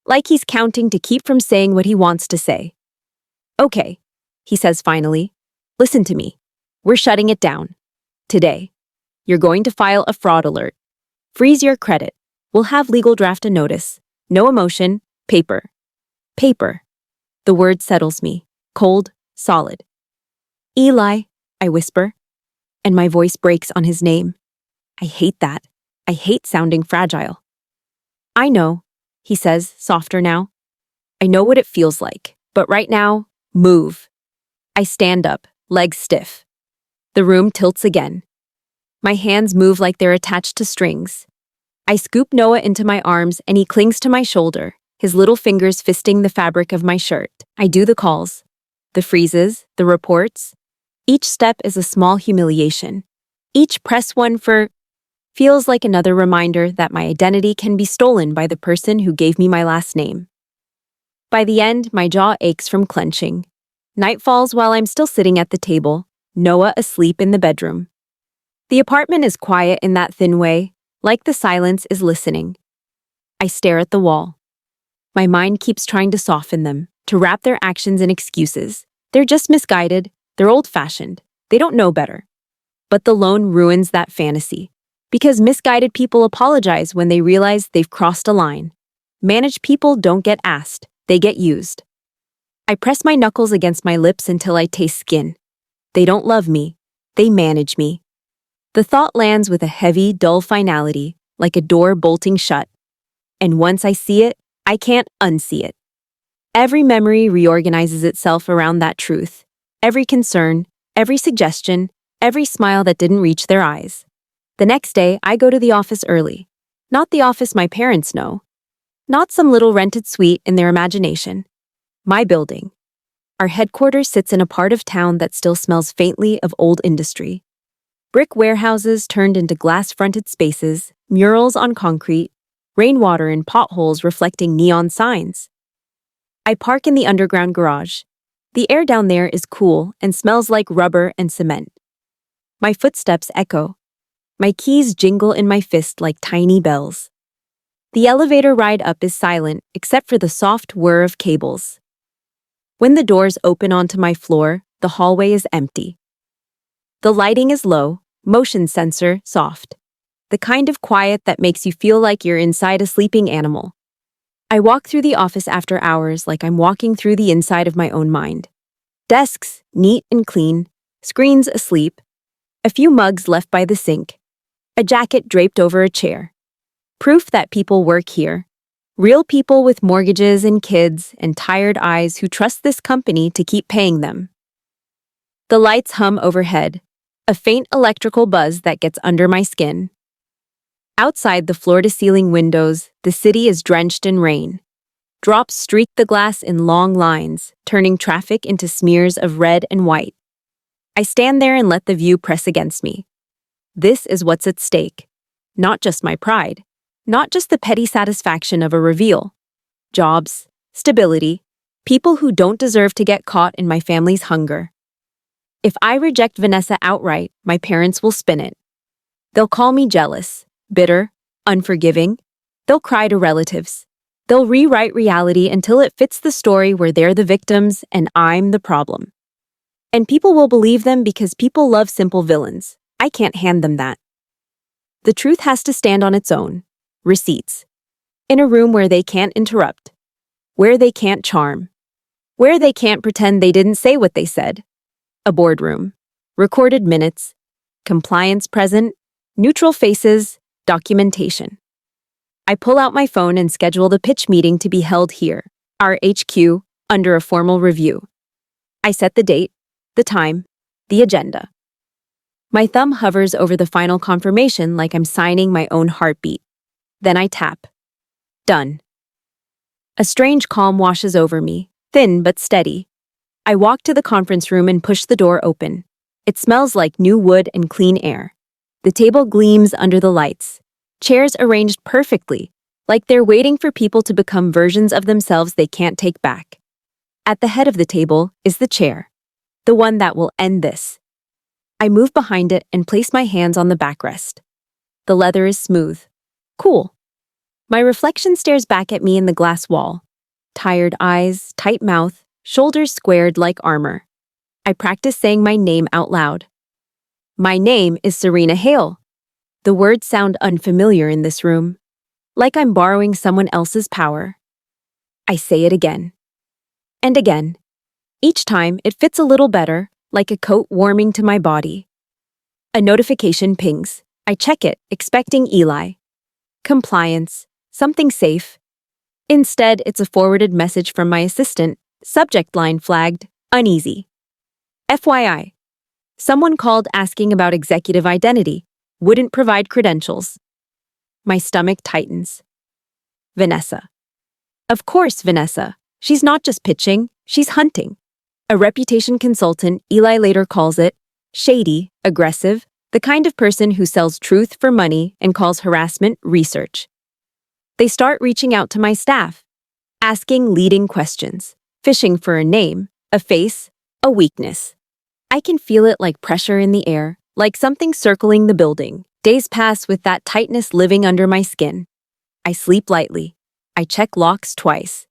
Like he's counting to keep from saying what he wants to say. Okay, he says finally. Listen to me. We're shutting it down. Today. You're going to file a fraud alert. Freeze your credit. We'll have legal draft a notice. No emotion, paper. Paper. The word settles me, cold, solid. Eli, I whisper, and my voice breaks on his name. I hate that. I hate sounding fragile. I know, he says, softer now. I know what it feels like, but right now, move. I stand up, legs stiff. The room tilts again. My hands move like they're attached to strings. I scoop Noah into my arms and he clings to my shoulder, his little fingers fisting the fabric of my shirt. I do the calls, the freezes, the reports. Each step is a small humiliation. Each press one for feels like another reminder that my identity can be stolen by the person who gave me my last name. By the end, my jaw aches from clenching. Night falls while I'm still sitting at the table, Noah asleep in the bedroom. The apartment is quiet in that thin way, like the silence is listening. I stare at the wall. My mind keeps trying to soften them, to wrap their actions in excuses. They're just misguided, they're old-fashioned, they don't know better. But the loan ruins that fantasy, because misguided people apologize when they realize they've crossed a line. Managed people don't get asked, they get used. I press my knuckles against my lips until I taste skin. They don't love me, they manage me. The thought lands with a heavy, dull finality, like a door bolting shut. And once I see it, I can't unsee it. Every memory reorganizes itself around that truth. Every concern, every suggestion, every smile that didn't reach their eyes. The next day, I go to the office early. Not the office my parents know. Not some little rented suite in their imagination. My building. Our headquarters sits in a part of town that still smells faintly of old industry. Brick warehouses turned into glass-fronted spaces, murals on concrete, rainwater in potholes reflecting neon signs. I park in the underground garage. The air down there is cool and smells like rubber and cement. My footsteps echo. My keys jingle in my fist like tiny bells. The elevator ride up is silent except for the soft whir of cables. When the doors open onto my floor, the hallway is empty. The lighting is low, motion sensor soft. The kind of quiet that makes you feel like you're inside a sleeping animal. I walk through the office after hours like I'm walking through the inside of my own mind. Desks, neat and clean, screens asleep, a few mugs left by the sink, a jacket draped over a chair. Proof that people work here. Real people with mortgages and kids and tired eyes who trust this company to keep paying them. The lights hum overhead, a faint electrical buzz that gets under my skin. Outside the floor-to-ceiling windows, the city is drenched in rain. Drops streak the glass in long lines, turning traffic into smears of red and white. I stand there and let the view press against me. This is what's at stake. Not just my pride. Not just the petty satisfaction of a reveal. Jobs, stability, people who don't deserve to get caught in my family's hunger. If I reject Vanessa outright, my parents will spin it. They'll call me jealous, bitter, unforgiving. They'll cry to relatives. They'll rewrite reality until it fits the story where they're the victims and I'm the problem. And people will believe them because people love simple villains. I can't hand them that. The truth has to stand on its own. Receipts. In a room where they can't interrupt. Where they can't charm. Where they can't pretend they didn't say what they said. A boardroom. Recorded minutes. Compliance present. Neutral faces. Documentation. I pull out my phone and schedule the pitch meeting to be held here, our HQ, under a formal review. I set the date, the time, the agenda. My thumb hovers over the final confirmation like I'm signing my own heartbeat. Then I tap. Done. A strange calm washes over me, thin but steady. I walk to the conference room and push the door open. It smells like new wood and clean air. The table gleams under the lights. Chairs arranged perfectly, like they're waiting for people to become versions of themselves they can't take back. At the head of the table is the chair, the one that will end this. I move behind it and place my hands on the backrest. The leather is smooth. Cool. My reflection stares back at me in the glass wall. Tired eyes, tight mouth, shoulders squared like armor. I practice saying my name out loud. My name is Serena Hale. The words sound unfamiliar in this room, like I'm borrowing someone else's power. I say it again. And again. Each time, it fits a little better, like a coat warming to my body. A notification pings. I check it, expecting Eli. Compliance. Something safe. Instead, it's a forwarded message from my assistant, subject line flagged, uneasy. FYI. Someone called asking about executive identity. Wouldn't provide credentials. My stomach tightens. Vanessa. Of course, Vanessa. She's not just pitching, she's hunting. A reputation consultant, Eli later calls it shady, aggressive, the kind of person who sells truth for money and calls harassment research. They start reaching out to my staff, asking leading questions, fishing for a name, a face, a weakness. I can feel it like pressure in the air, like something circling the building. Days pass with that tightness living under my skin. I sleep lightly. I check locks twice.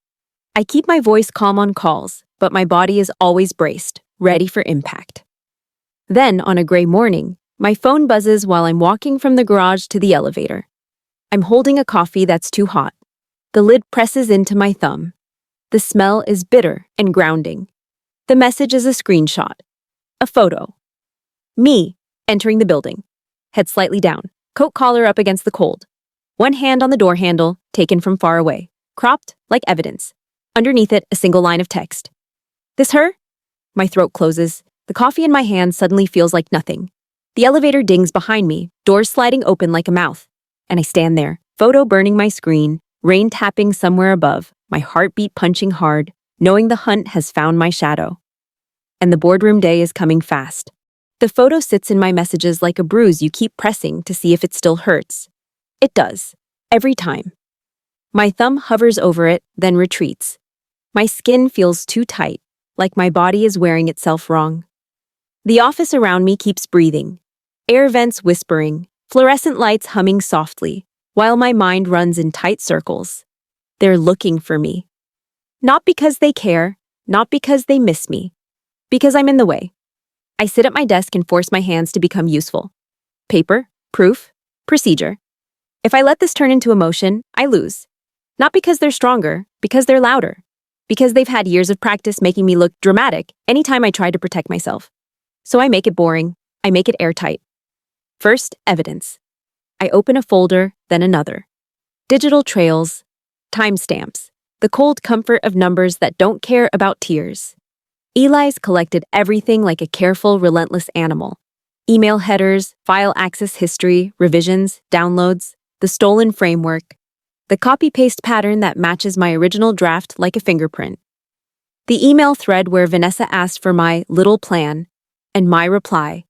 I keep my voice calm on calls, but my body is always braced, ready for impact. Then, on a gray morning, my phone buzzes while I'm walking from the garage to the elevator. I'm holding a coffee that's too hot. The lid presses into my thumb. The smell is bitter and grounding. The message is a screenshot. A photo. Me, entering the building. Head slightly down, coat collar up against the cold. One hand on the door handle, taken from far away. Cropped, like evidence. Underneath it, a single line of text. This her? My throat closes. The coffee in my hand suddenly feels like nothing. The elevator dings behind me, doors sliding open like a mouth. And I stand there, photo burning my screen, rain tapping somewhere above, my heartbeat punching hard, knowing the hunt has found my shadow. And the boardroom day is coming fast. The photo sits in my messages like a bruise you keep pressing to see if it still hurts. It does. Every time. My thumb hovers over it, then retreats. My skin feels too tight, like my body is wearing itself wrong. The office around me keeps breathing. Air vents whispering, fluorescent lights humming softly, while my mind runs in tight circles. They're looking for me. Not because they care, not because they miss me. Because I'm in the way. I sit at my desk and force my hands to become useful. Paper, proof, procedure. If I let this turn into emotion, I lose. Not because they're stronger, because they're louder. Because they've had years of practice making me look dramatic anytime I try to protect myself. So I make it boring. I make it airtight. First, evidence. I open a folder, then another. Digital trails, timestamps, the cold comfort of numbers that don't care about tears. Eli's collected everything like a careful, relentless animal. Email headers, file access history, revisions, downloads, the stolen framework, the copy-paste pattern that matches my original draft like a fingerprint. The email thread where Vanessa asked for my little plan, and my reply.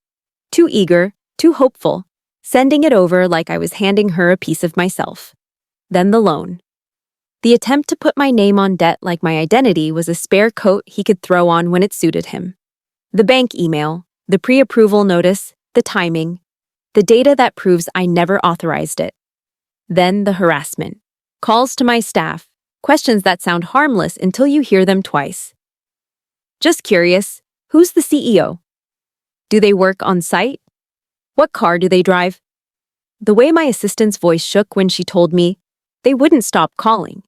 Too eager, too hopeful, sending it over like I was handing her a piece of myself. Then the loan. The attempt to put my name on debt like my identity was a spare coat he could throw on when it suited him. The bank email, the pre-approval notice, the timing, the data that proves I never authorized it. Then the harassment. Calls to my staff, questions that sound harmless until you hear them twice. Just curious, who's the CEO? Do they work on site? What car do they drive? The way my assistant's voice shook when she told me, they wouldn't stop calling.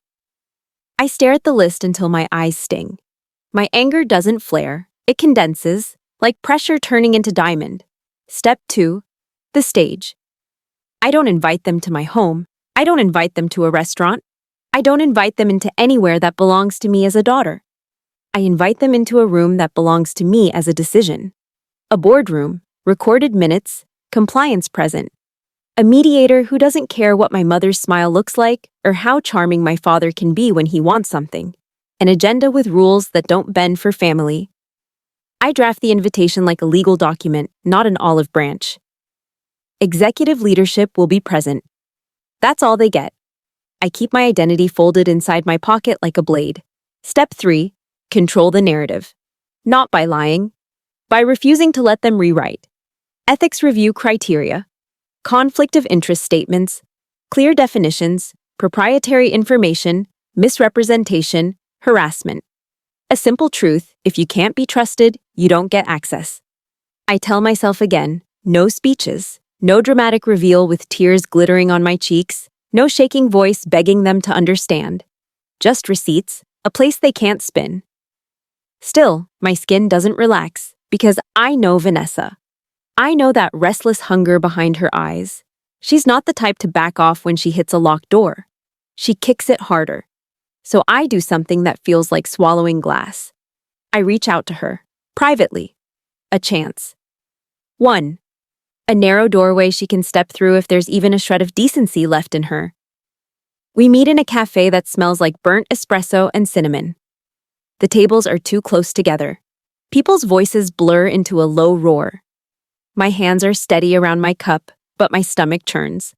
I stare at the list until my eyes sting. My anger doesn't flare, it condenses, like pressure turning into diamond. Step 2. The stage. I don't invite them to my home. I don't invite them to a restaurant. I don't invite them into anywhere that belongs to me as a daughter. I invite them into a room that belongs to me as a decision. A boardroom, recorded minutes, compliance present. A mediator who doesn't care what my mother's smile looks like or how charming my father can be when he wants something. An agenda with rules that don't bend for family. I draft the invitation like a legal document, not an olive branch. Executive leadership will be present. That's all they get. I keep my identity folded inside my pocket like a blade. Step 3. Control the narrative. Not by lying. By refusing to let them rewrite. Ethics review criteria. Conflict of interest statements. Clear definitions. Proprietary information. Misrepresentation. Harassment. A simple truth, if you can't be trusted, you don't get access. I tell myself again, no speeches. No dramatic reveal with tears glittering on my cheeks. No shaking voice begging them to understand. Just receipts, a place they can't spin. Still, my skin doesn't relax, because I know Vanessa. I know that restless hunger behind her eyes. She's not the type to back off when she hits a locked door. She kicks it harder. So I do something that feels like swallowing glass. I reach out to her, privately. A chance. 1. A narrow doorway she can step through if there's even a shred of decency left in her. We meet in a cafe that smells like burnt espresso and cinnamon. The tables are too close together. People's voices blur into a low roar. My hands are steady around my cup, but my stomach churns.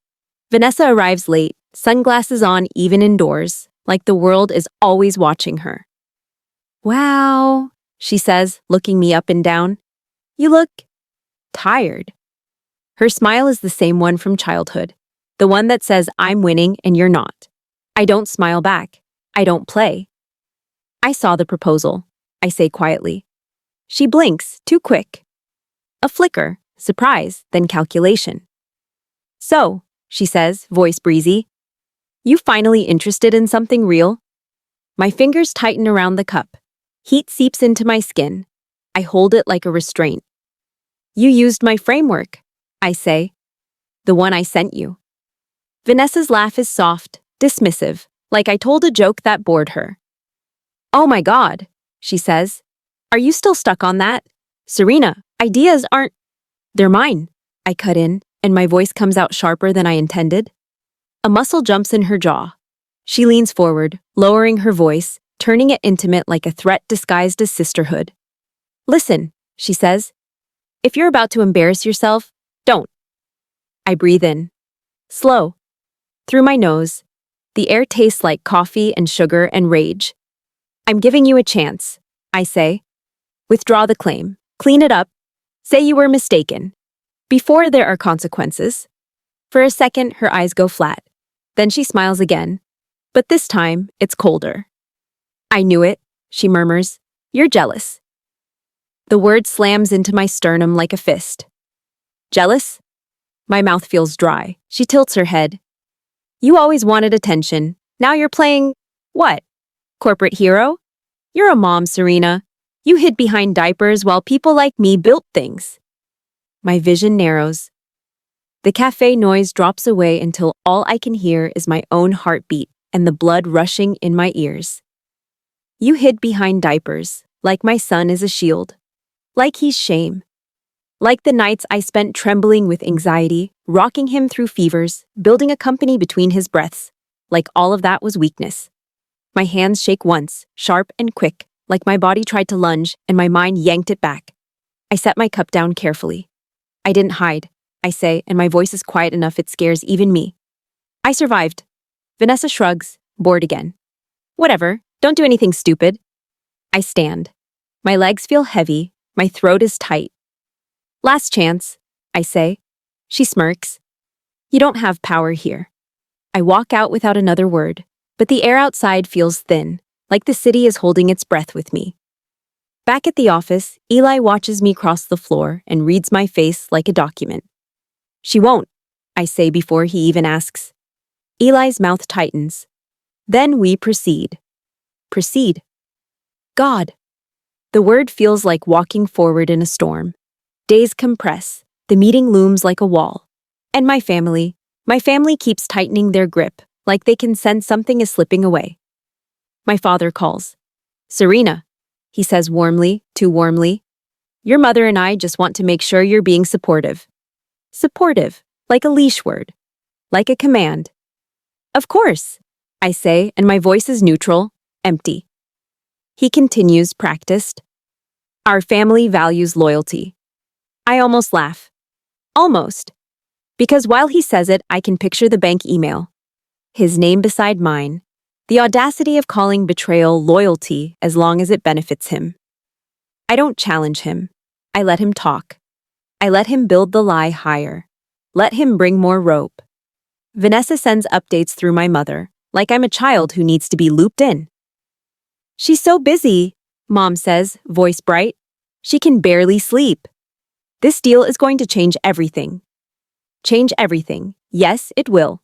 Vanessa arrives late, sunglasses on even indoors, like the world is always watching her. Wow, she says, looking me up and down. You look tired. Her smile is the same one from childhood, the one that says I'm winning and you're not. I don't smile back. I don't play. I saw the proposal, I say quietly. She blinks, too quick. A flicker, surprise, then calculation. So, she says, voice breezy, you finally interested in something real? My fingers tighten around the cup. Heat seeps into my skin. I hold it like a restraint. You used my framework, I say. The one I sent you. Vanessa's laugh is soft, dismissive, like I told a joke that bored her. Oh my God, she says. Are you still stuck on that? Serena, ideas aren't... They're mine. I cut in, and my voice comes out sharper than I intended. A muscle jumps in her jaw. She leans forward, lowering her voice, turning it intimate like a threat disguised as sisterhood. Listen, she says. If you're about to embarrass yourself, don't. I breathe in. Slow. Through my nose. The air tastes like coffee and sugar and rage. I'm giving you a chance, I say. Withdraw the claim. Clean it up. Say you were mistaken. Before there are consequences. For a second, her eyes go flat. Then she smiles again. But this time, it's colder. I knew it, she murmurs. You're jealous. The word slams into my sternum like a fist. Jealous? My mouth feels dry. She tilts her head. You always wanted attention. Now you're playing... what? Corporate hero? You're a mom, Serena. You hid behind diapers while people like me built things. My vision narrows. The cafe noise drops away until all I can hear is my own heartbeat and the blood rushing in my ears. You hid behind diapers, like my son is a shield. Like he's shame. Like the nights I spent trembling with anxiety, rocking him through fevers, building a company between his breaths. Like all of that was weakness. My hands shake once, sharp and quick, like my body tried to lunge and my mind yanked it back. I set my cup down carefully. I didn't hide, I say, and my voice is quiet enough it scares even me. I survived. Vanessa shrugs, bored again. Whatever, don't do anything stupid. I stand. My legs feel heavy, my throat is tight. Last chance, I say. She smirks. You don't have power here. I walk out without another word, but the air outside feels thin, like the city is holding its breath with me. Back at the office, Eli watches me cross the floor and reads my face like a document. She won't, I say before he even asks. Eli's mouth tightens. Then we proceed. Proceed. God. The word feels like walking forward in a storm. Days compress. The meeting looms like a wall. And my family keeps tightening their grip, like they can sense something is slipping away. My father calls. Serena, he says warmly, too warmly. Your mother and I just want to make sure you're being supportive. Supportive, like a leash word. Like a command. Of course, I say, and my voice is neutral, empty. He continues, practiced. Our family values loyalty. I almost laugh. Almost. Because while he says it, I can picture the bank email. His name beside mine. The audacity of calling betrayal loyalty as long as it benefits him. I don't challenge him. I let him talk. I let him build the lie higher. Let him bring more rope. Vanessa sends updates through my mother, like I'm a child who needs to be looped in. She's so busy, Mom says, voice bright. She can barely sleep. This deal is going to change everything. Change everything. Yes, it will.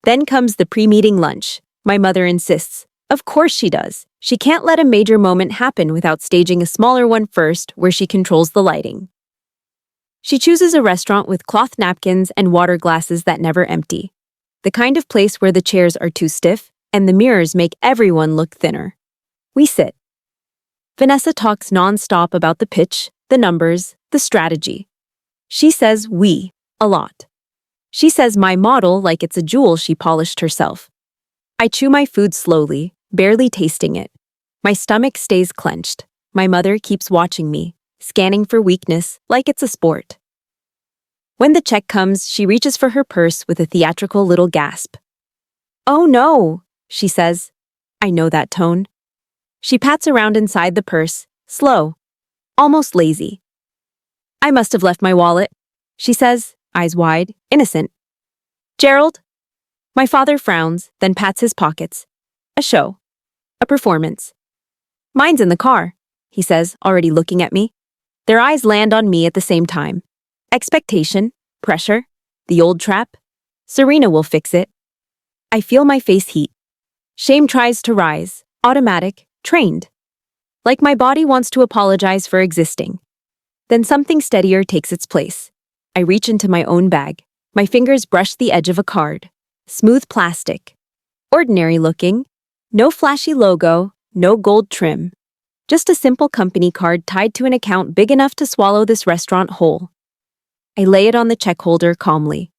Then comes the pre-meeting lunch. My mother insists. Of course she does. She can't let a major moment happen without staging a smaller one first where she controls the lighting. She chooses a restaurant with cloth napkins and water glasses that never empty. The kind of place where the chairs are too stiff and the mirrors make everyone look thinner. We sit. Vanessa talks non-stop about the pitch, the numbers, the strategy. She says we a lot. She says my model like it's a jewel she polished herself. I chew my food slowly, barely tasting it. My stomach stays clenched. My mother keeps watching me, scanning for weakness like it's a sport. When the check comes, she reaches for her purse with a theatrical little gasp. Oh no, she says. I know that tone. She pats around inside the purse, slow, almost lazy. I must have left my wallet, she says, eyes wide, innocent. Gerald? My father frowns, then pats his pockets. A show. A performance. Mine's in the car, he says, already looking at me. Their eyes land on me at the same time. Expectation, pressure, the old trap. Serena will fix it. I feel my face heat. Shame tries to rise, automatic, trained. Like my body wants to apologize for existing. Then something steadier takes its place. I reach into my own bag. My fingers brush the edge of a card. Smooth plastic. Ordinary looking. No flashy logo, no gold trim. Just a simple company card tied to an account big enough to swallow this restaurant whole. I lay it on the check holder calmly.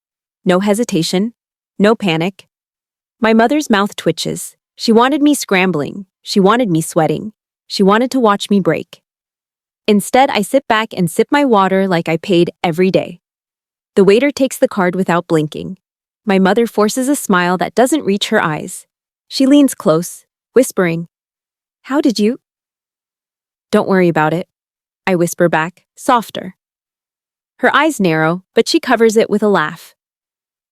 No hesitation. No panic. My mother's mouth twitches. She wanted me scrambling. She wanted me sweating. She wanted to watch me break. Instead, I sit back and sip my water like I paid every day. The waiter takes the card without blinking. My mother forces a smile that doesn't reach her eyes. She leans close, whispering, How did you? Don't worry about it, I whisper back, softer. Her eyes narrow, but she covers it with a laugh.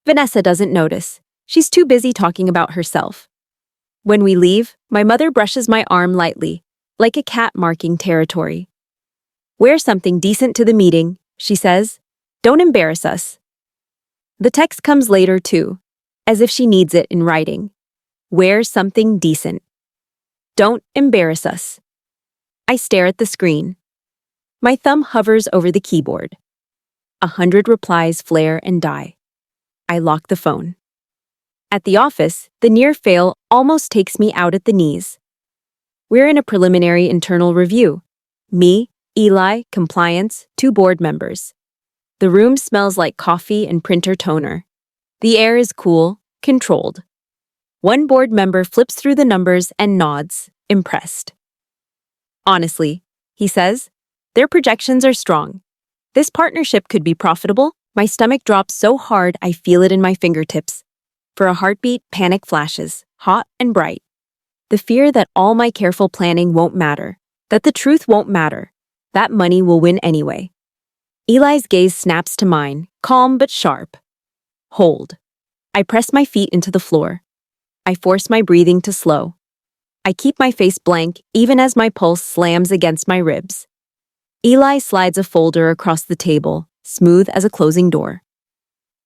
Vanessa doesn't notice. She's too busy talking about herself. When we leave, my mother brushes my arm lightly, like a cat marking territory. Wear something decent to the meeting, she says. Don't embarrass us. The text comes later, too, as if she needs it in writing. Wear something decent. Don't embarrass us. I stare at the screen. My thumb hovers over the keyboard. 100 replies flare and die. I lock the phone. At the office, the near fail almost takes me out at the knees. We're in a preliminary internal review. Me, Eli, compliance, 2 board members. The room smells like coffee and printer toner. The air is cool, controlled. One board member flips through the numbers and nods, impressed. Honestly, he says, their projections are strong. This partnership could be profitable. My stomach drops so hard I feel it in my fingertips. For a heartbeat, panic flashes, hot and bright. The fear that all my careful planning won't matter, that the truth won't matter, that money will win anyway. Eli's gaze snaps to mine, calm but sharp. Hold. I press my feet into the floor. I force my breathing to slow. I keep my face blank even as my pulse slams against my ribs. Eli slides a folder across the table, smooth as a closing door.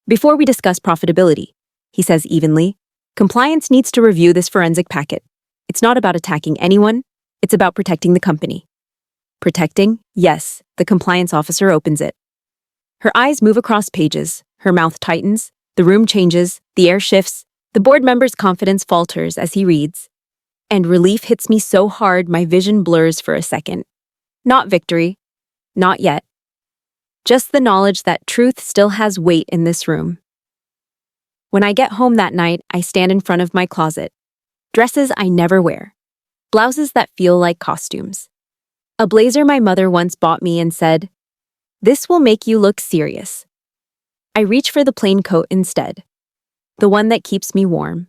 Before we discuss profitability, he says evenly, compliance needs to review this forensic packet. It's not about attacking anyone, it's about protecting the company. Protecting? Yes, the compliance officer opens it. Her eyes move across pages, her mouth tightens, the room changes, the air shifts, the board member's confidence falters as he reads. And relief hits me so hard my vision blurs for a second. Not victory. Not yet. Just the knowledge that truth still has weight in this room. When I get home that night, I stand in front of my closet. Dresses I never wear. Blouses that feel like costumes. A blazer my mother once bought me and said, "This will make you look serious." I reach for the plain coat instead. The one that keeps me warm.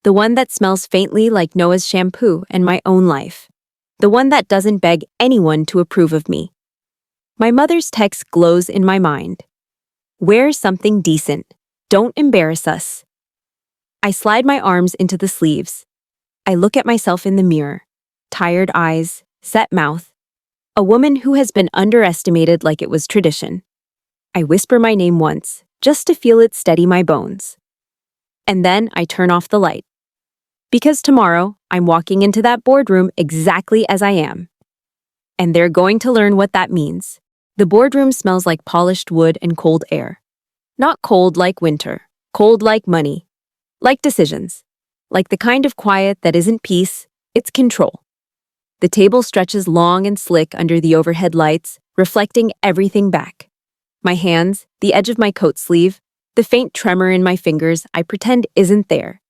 The one that smells faintly like Noah's shampoo and my own life. The one that doesn't beg anyone to approve of me. My mother's text glows in my mind. Wear something decent. Don't embarrass us. I slide my arms into the sleeves. I look at myself in the mirror. Tired eyes, set mouth. A woman who has been underestimated like it was tradition. I whisper my name once, just to feel it steady my bones. And then I turn off the light. Because tomorrow, I'm walking into that boardroom exactly as I am. And they're going to learn what that means. The boardroom smells like polished wood and cold air. Not cold like winter, cold like money. Like decisions. Like the kind of quiet that isn't peace, it's control. The table stretches long and slick under the overhead lights, reflecting everything back. My hands, the edge of my coat sleeve, the faint tremor in my fingers I pretend isn't there.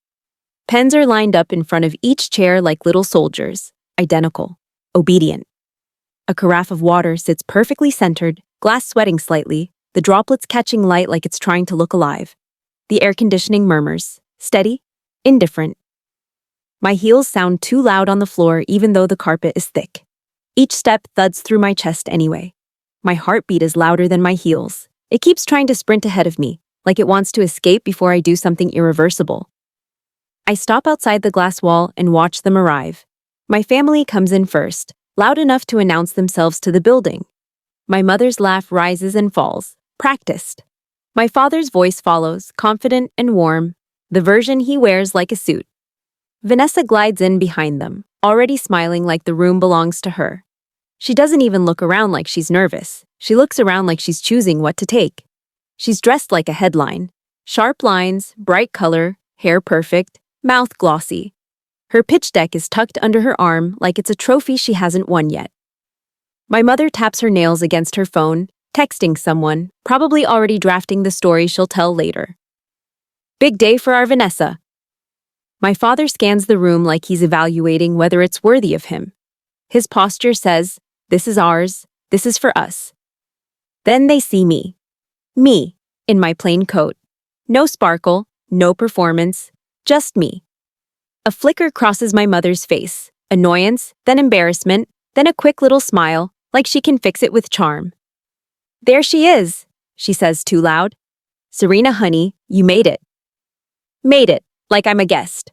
Pens are lined up in front of each chair like little soldiers, identical, obedient. A carafe of water sits perfectly centered, glass sweating slightly, the droplets catching light like it's trying to look alive. The air conditioning murmurs, steady, indifferent. My heels sound too loud on the floor even though the carpet is thick. Each step thuds through my chest anyway. My heartbeat is louder than my heels. It keeps trying to sprint ahead of me, like it wants to escape before I do something irreversible. I stop outside the glass wall and watch them arrive. My family comes in first, loud enough to announce themselves to the building. My mother's laugh rises and falls, practiced. My father's voice follows, confident and warm, the version he wears like a suit. Vanessa glides in behind them, already smiling like the room belongs to her. She doesn't even look around like she's nervous. She looks around like she's choosing what to take. She's dressed like a headline. Sharp lines, bright color, hair perfect, mouth glossy. Her pitch deck is tucked under her arm like it's a trophy she hasn't won yet. My mother taps her nails against her phone, texting someone, probably already drafting the story she'll tell later. Big day for our Vanessa. My father scans the room like he's evaluating whether it's worthy of him. His posture says, "This is ours, this is for us." Then they see me. Me, in my plain coat. No sparkle, no performance, just me. A flicker crosses my mother's face, annoyance, then embarrassment, then a quick little smile, like she can fix it with charm. "There she is," she says too loud. "Serena, honey, you made it." Made it, like I'm a guest.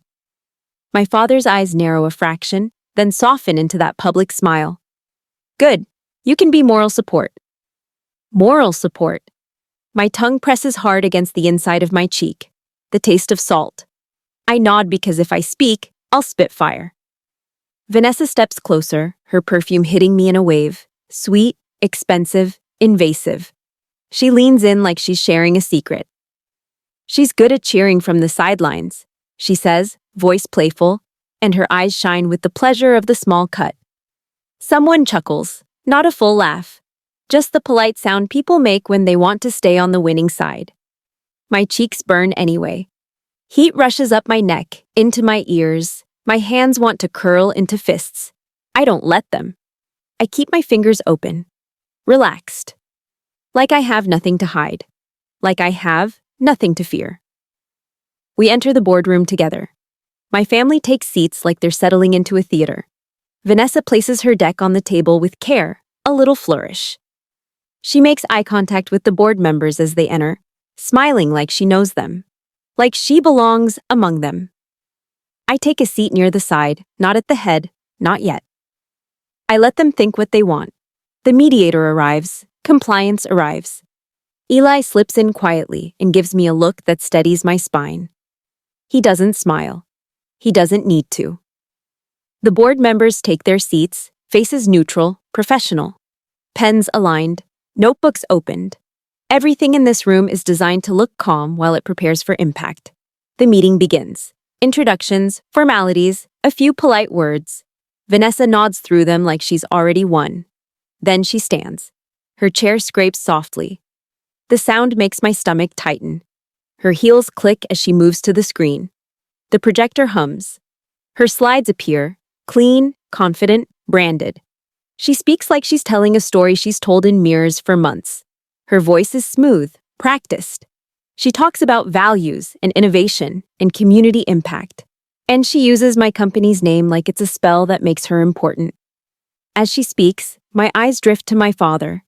My father's eyes narrow a fraction, then soften into that public smile. "Good, you can be moral support." Moral support. My tongue presses hard against the inside of my cheek, the taste of salt. I nod because if I speak, I'll spit fire. Vanessa steps closer, her perfume hitting me in a wave, sweet, expensive, invasive. She leans in like she's sharing a secret. She's good at cheering from the sidelines, she says, voice playful, and her eyes shine with the pleasure of the small cut. Someone chuckles, not a full laugh, just the polite sound people make when they want to stay on the winning side. My cheeks burn anyway. Heat rushes up my neck, into my ears. My hands want to curl into fists. I don't let them. I keep my fingers open, relaxed. Like I have nothing to hide. Like I have nothing to fear. We enter the boardroom together. My family takes seats like they're settling into a theater. Vanessa places her deck on the table with care, a little flourish. She makes eye contact with the board members as they enter, smiling like she knows them, like she belongs among them. I take a seat near the side, not at the head, not yet. I let them think what they want. The mediator arrives, compliance arrives. Eli slips in quietly and gives me a look that steadies my spine. He doesn't smile. He doesn't need to. The board members take their seats, faces neutral, professional. Pens aligned, notebooks opened. Everything in this room is designed to look calm while it prepares for impact. The meeting begins. Introductions, formalities, a few polite words. Vanessa nods through them like she's already won. Then she stands. Her chair scrapes softly. The sound makes my stomach tighten. Her heels click as she moves to the screen. The projector hums. Her slides appear, clean, confident, branded. She speaks like she's telling a story she's told in mirrors for months. Her voice is smooth, practiced. She talks about values and innovation and community impact. And she uses my company's name like it's a spell that makes her important. As she speaks, my eyes drift to my father.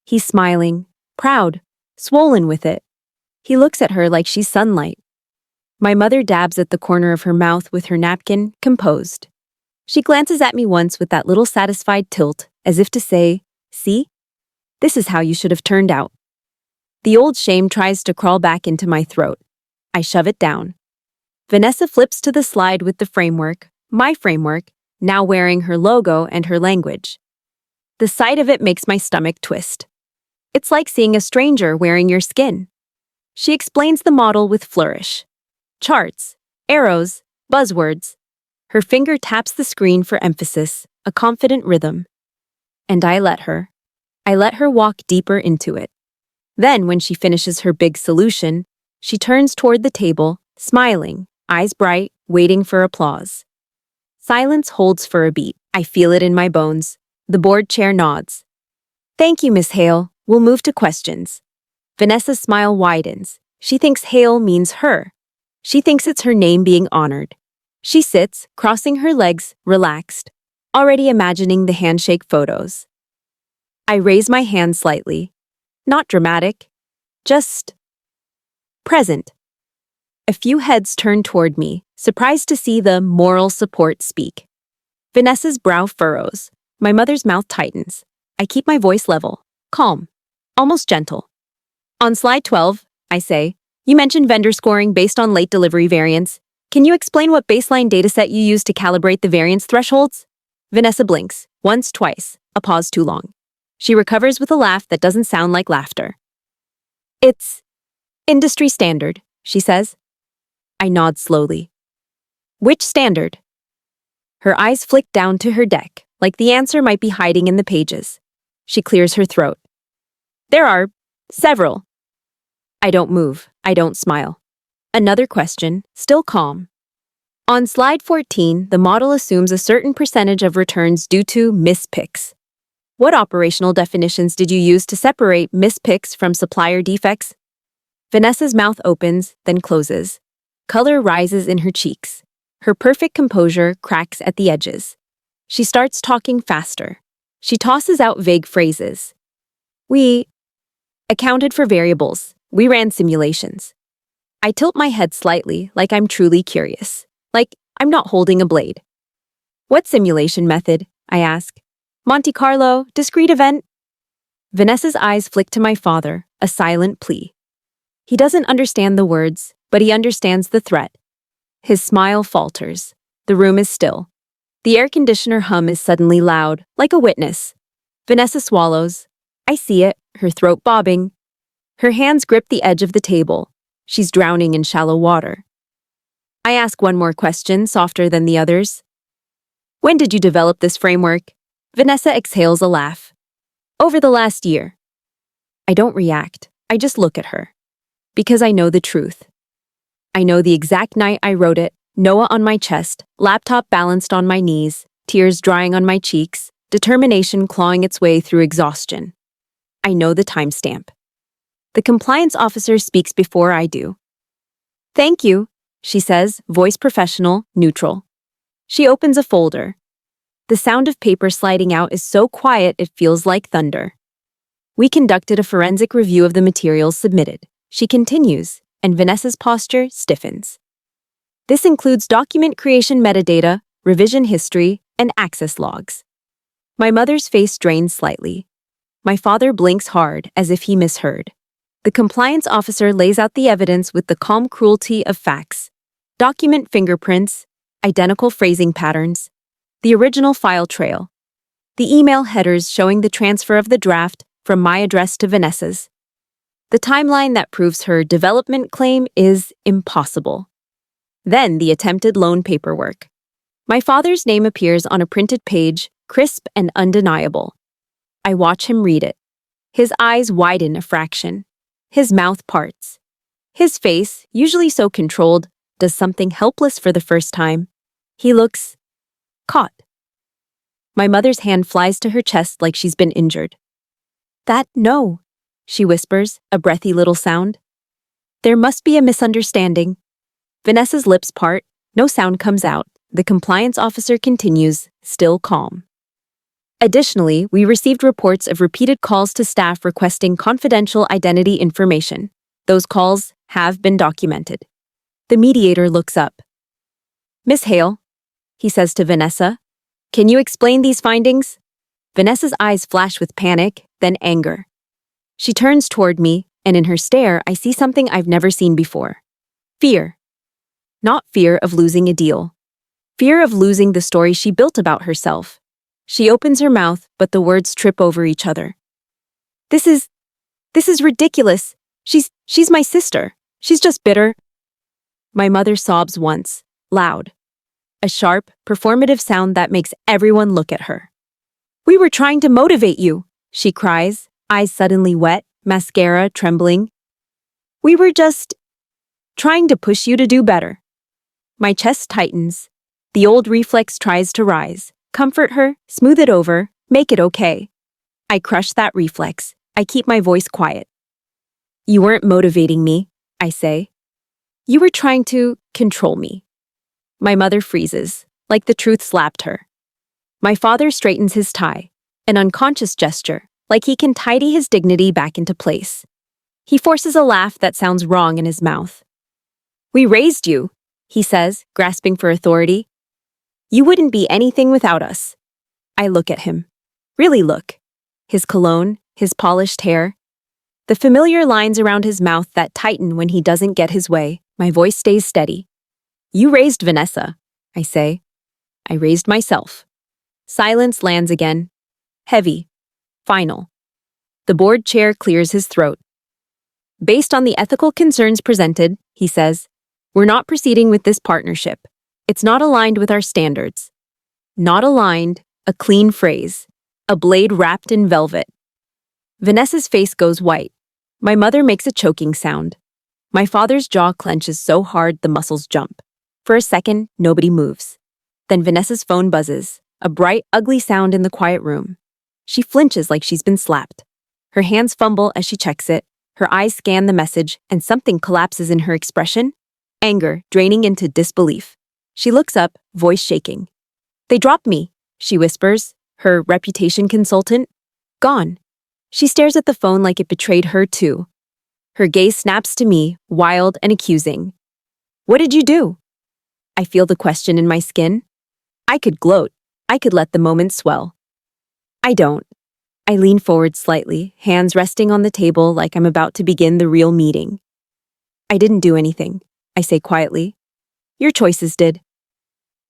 He's smiling, proud, swollen with it. He looks at her like she's sunlight. My mother dabs at the corner of her mouth with her napkin, composed. She glances at me once with that little satisfied tilt, as if to say, "See? This is how you should have turned out." The old shame tries to crawl back into my throat. I shove it down. Vanessa flips to the slide with the framework, my framework, now wearing her logo and her language. The sight of it makes my stomach twist. It's like seeing a stranger wearing your skin. She explains the model with flourish. Charts, arrows, buzzwords. Her finger taps the screen for emphasis, a confident rhythm. And I let her. I let her walk deeper into it. Then, when she finishes her big solution, she turns toward the table, smiling, eyes bright, waiting for applause. Silence holds for a beat. I feel it in my bones. The board chair nods. "Thank you, Miss Hale. We'll move to questions." Vanessa's smile widens. She thinks Hale means her. She thinks it's her name being honored. She sits, crossing her legs, relaxed, already imagining the handshake photos. I raise my hand slightly. Not dramatic, just present. A few heads turn toward me, surprised to see the moral support speak. Vanessa's brow furrows. My mother's mouth tightens. I keep my voice level, calm, almost gentle. On slide 12, I say, you mentioned vendor scoring based on late delivery variance. Can you explain what baseline dataset you use to calibrate the variance thresholds? Vanessa blinks, once, twice, a pause too long. She recovers with a laugh that doesn't sound like laughter. It's industry standard, she says. I nod slowly. Which standard? Her eyes flick down to her deck, like the answer might be hiding in the pages. She clears her throat. There are several. I don't move. I don't smile. Another question, still calm. On slide 14, the model assumes a certain percentage of returns due to mispicks. What operational definitions did you use to separate mispicks from supplier defects? Vanessa's mouth opens, then closes. Color rises in her cheeks. Her perfect composure cracks at the edges. She starts talking faster. She tosses out vague phrases. We accounted for variables. We ran simulations. I tilt my head slightly, like I'm truly curious. Like I'm not holding a blade. What simulation method? I ask. Monte Carlo, discrete event? Vanessa's eyes flick to my father, a silent plea. He doesn't understand the words, but he understands the threat. His smile falters. The room is still. The air conditioner hum is suddenly loud, like a witness. Vanessa swallows. I see it, her throat bobbing. Her hands grip the edge of the table. She's drowning in shallow water. I ask one more question, softer than the others. When did you develop this framework? Vanessa exhales a laugh. Over the last year. I don't react. I just look at her. Because I know the truth. I know the exact night I wrote it, Noah on my chest, laptop balanced on my knees, tears drying on my cheeks, determination clawing its way through exhaustion. I know the timestamp. The compliance officer speaks before I do. Thank you, she says, voice professional, neutral. She opens a folder. The sound of paper sliding out is so quiet it feels like thunder. We conducted a forensic review of the materials submitted. She continues, and Vanessa's posture stiffens. This includes document creation metadata, revision history, and access logs. My mother's face drains slightly. My father blinks hard as if he misheard. The compliance officer lays out the evidence with the calm cruelty of facts. Document fingerprints, identical phrasing patterns, the original file trail, the email headers showing the transfer of the draft from my address to Vanessa's. The timeline that proves her development claim is impossible. Then the attempted loan paperwork. My father's name appears on a printed page, crisp and undeniable. I watch him read it. His eyes widen a fraction. His mouth parts. His face, usually so controlled, does something helpless for the first time. He looks caught. My mother's hand flies to her chest like she's been injured. No, she whispers, a breathy little sound. There must be a misunderstanding. Vanessa's lips part, no sound comes out. The compliance officer continues, still calm. Additionally, we received reports of repeated calls to staff requesting confidential identity information. Those calls have been documented. The mediator looks up. Miss Hale, he says to Vanessa, can you explain these findings? Vanessa's eyes flash with panic, then anger. She turns toward me, and in her stare, I see something I've never seen before. Fear. Not fear of losing a deal. Fear of losing the story she built about herself. She opens her mouth, but the words trip over each other. This is ridiculous. She's my sister. She's just bitter. My mother sobs once, loud. A sharp, performative sound that makes everyone look at her. We were trying to motivate you, she cries, eyes suddenly wet, mascara trembling. We were just trying to push you to do better. My chest tightens. The old reflex tries to rise. Comfort her, smooth it over, make it okay. I crush that reflex. I keep my voice quiet. You weren't motivating me, I say. You were trying to control me. My mother freezes, like the truth slapped her. My father straightens his tie, an unconscious gesture, like he can tidy his dignity back into place. He forces a laugh that sounds wrong in his mouth. We raised you, he says, grasping for authority. You wouldn't be anything without us. I look at him. Really look. His cologne, his polished hair. The familiar lines around his mouth that tighten when he doesn't get his way. My voice stays steady. You raised Vanessa, I say. I raised myself. Silence lands again. Heavy. Final. The board chair clears his throat. Based on the ethical concerns presented, he says, we're not proceeding with this partnership. It's not aligned with our standards. Not aligned, a clean phrase. A blade wrapped in velvet. Vanessa's face goes white. My mother makes a choking sound. My father's jaw clenches so hard the muscles jump. For a second, nobody moves. Then Vanessa's phone buzzes, a bright, ugly sound in the quiet room. She flinches like she's been slapped. Her hands fumble as she checks it. Her eyes scan the message, and something collapses in her expression. Anger draining into disbelief. She looks up, voice shaking. They dropped me, she whispers, her reputation consultant. Gone. She stares at the phone like it betrayed her too. Her gaze snaps to me, wild and accusing. What did you do? I feel the question in my skin. I could gloat. I could let the moment swell. I don't. I lean forward slightly, hands resting on the table like I'm about to begin the real meeting. I didn't do anything, I say quietly. Your choices did.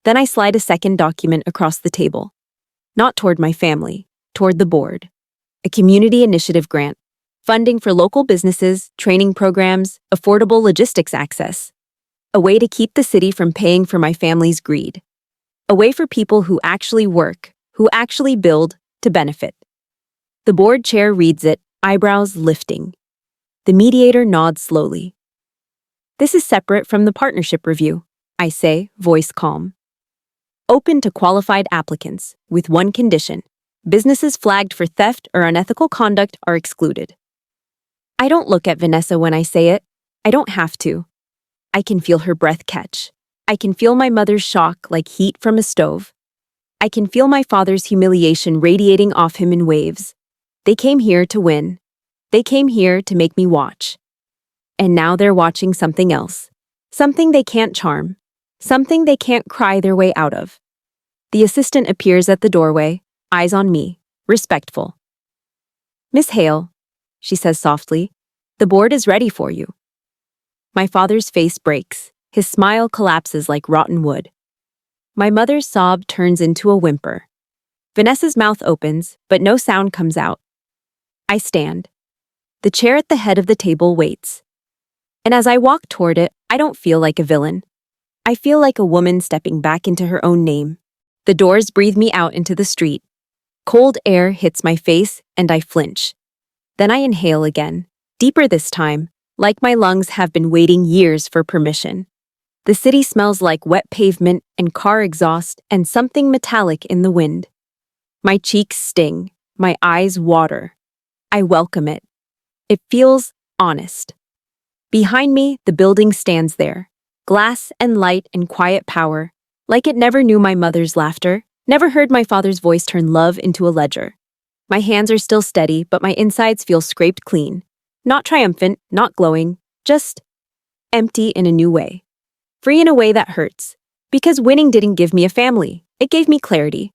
Then I slide a second document across the table. Not toward my family, toward the board. A community initiative grant. Funding for local businesses, training programs, affordable logistics access. A way to keep the city from paying for my family's greed. A way for people who actually work, who actually build, to benefit. The board chair reads it, eyebrows lifting. The mediator nods slowly. This is separate from the partnership review, I say, voice calm. Open to qualified applicants, with one condition. Businesses flagged for theft or unethical conduct are excluded. I don't look at Vanessa when I say it. I don't have to. I can feel her breath catch. I can feel my mother's shock like heat from a stove. I can feel my father's humiliation radiating off him in waves. They came here to win. They came here to make me watch. And now they're watching something else. Something they can't charm. Something they can't cry their way out of. The assistant appears at the doorway, eyes on me, respectful. Miss Hale, she says softly, the board is ready for you. My father's face breaks. His smile collapses like rotten wood. My mother's sob turns into a whimper. Vanessa's mouth opens, but no sound comes out. I stand. The chair at the head of the table waits. And as I walk toward it, I don't feel like a villain. I feel like a woman stepping back into her own name. The doors breathe me out into the street. Cold air hits my face, and I flinch. Then I inhale again, deeper this time, like my lungs have been waiting years for permission. The city smells like wet pavement and car exhaust and something metallic in the wind. My cheeks sting, my eyes water. I welcome it. It feels honest. Behind me, the building stands there, glass and light and quiet power, like it never knew my mother's laughter, never heard my father's voice turn love into a ledger. My hands are still steady, but my insides feel scraped clean. Not triumphant, not glowing, just empty in a new way. Free in a way that hurts. Because winning didn't give me a family, it gave me clarity.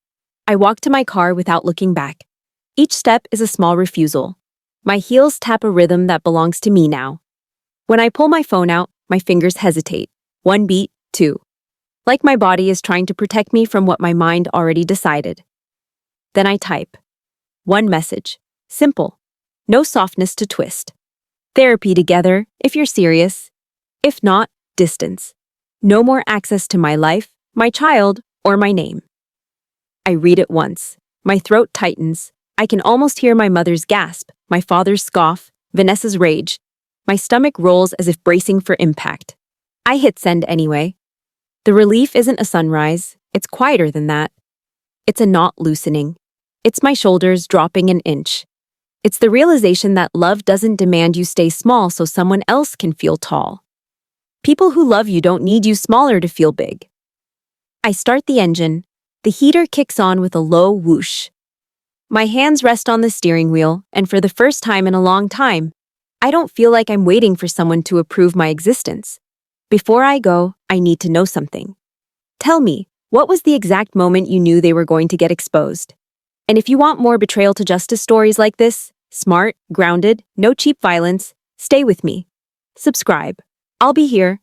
I walk to my car without looking back. Each step is a small refusal. My heels tap a rhythm that belongs to me now. When I pull my phone out, my fingers hesitate. One beat, two. Like my body is trying to protect me from what my mind already decided. Then I type. One message. Simple. No softness to twist. Therapy together, if you're serious. If not, distance. No more access to my life, my child, or my name. I read it once. My throat tightens. I can almost hear my mother's gasp, my father's scoff, Vanessa's rage. My stomach rolls as if bracing for impact. I hit send anyway. The relief isn't a sunrise. It's quieter than that. It's a knot loosening. It's my shoulders dropping an inch. It's the realization that love doesn't demand you stay small so someone else can feel tall. People who love you don't need you smaller to feel big. I start the engine. The heater kicks on with a low whoosh. My hands rest on the steering wheel, and for the first time in a long time, I don't feel like I'm waiting for someone to approve my existence. Before I go, I need to know something. Tell me, what was the exact moment you knew they were going to get exposed? And if you want more betrayal to justice stories like this, smart, grounded, no cheap violence, stay with me. Subscribe. I'll be here,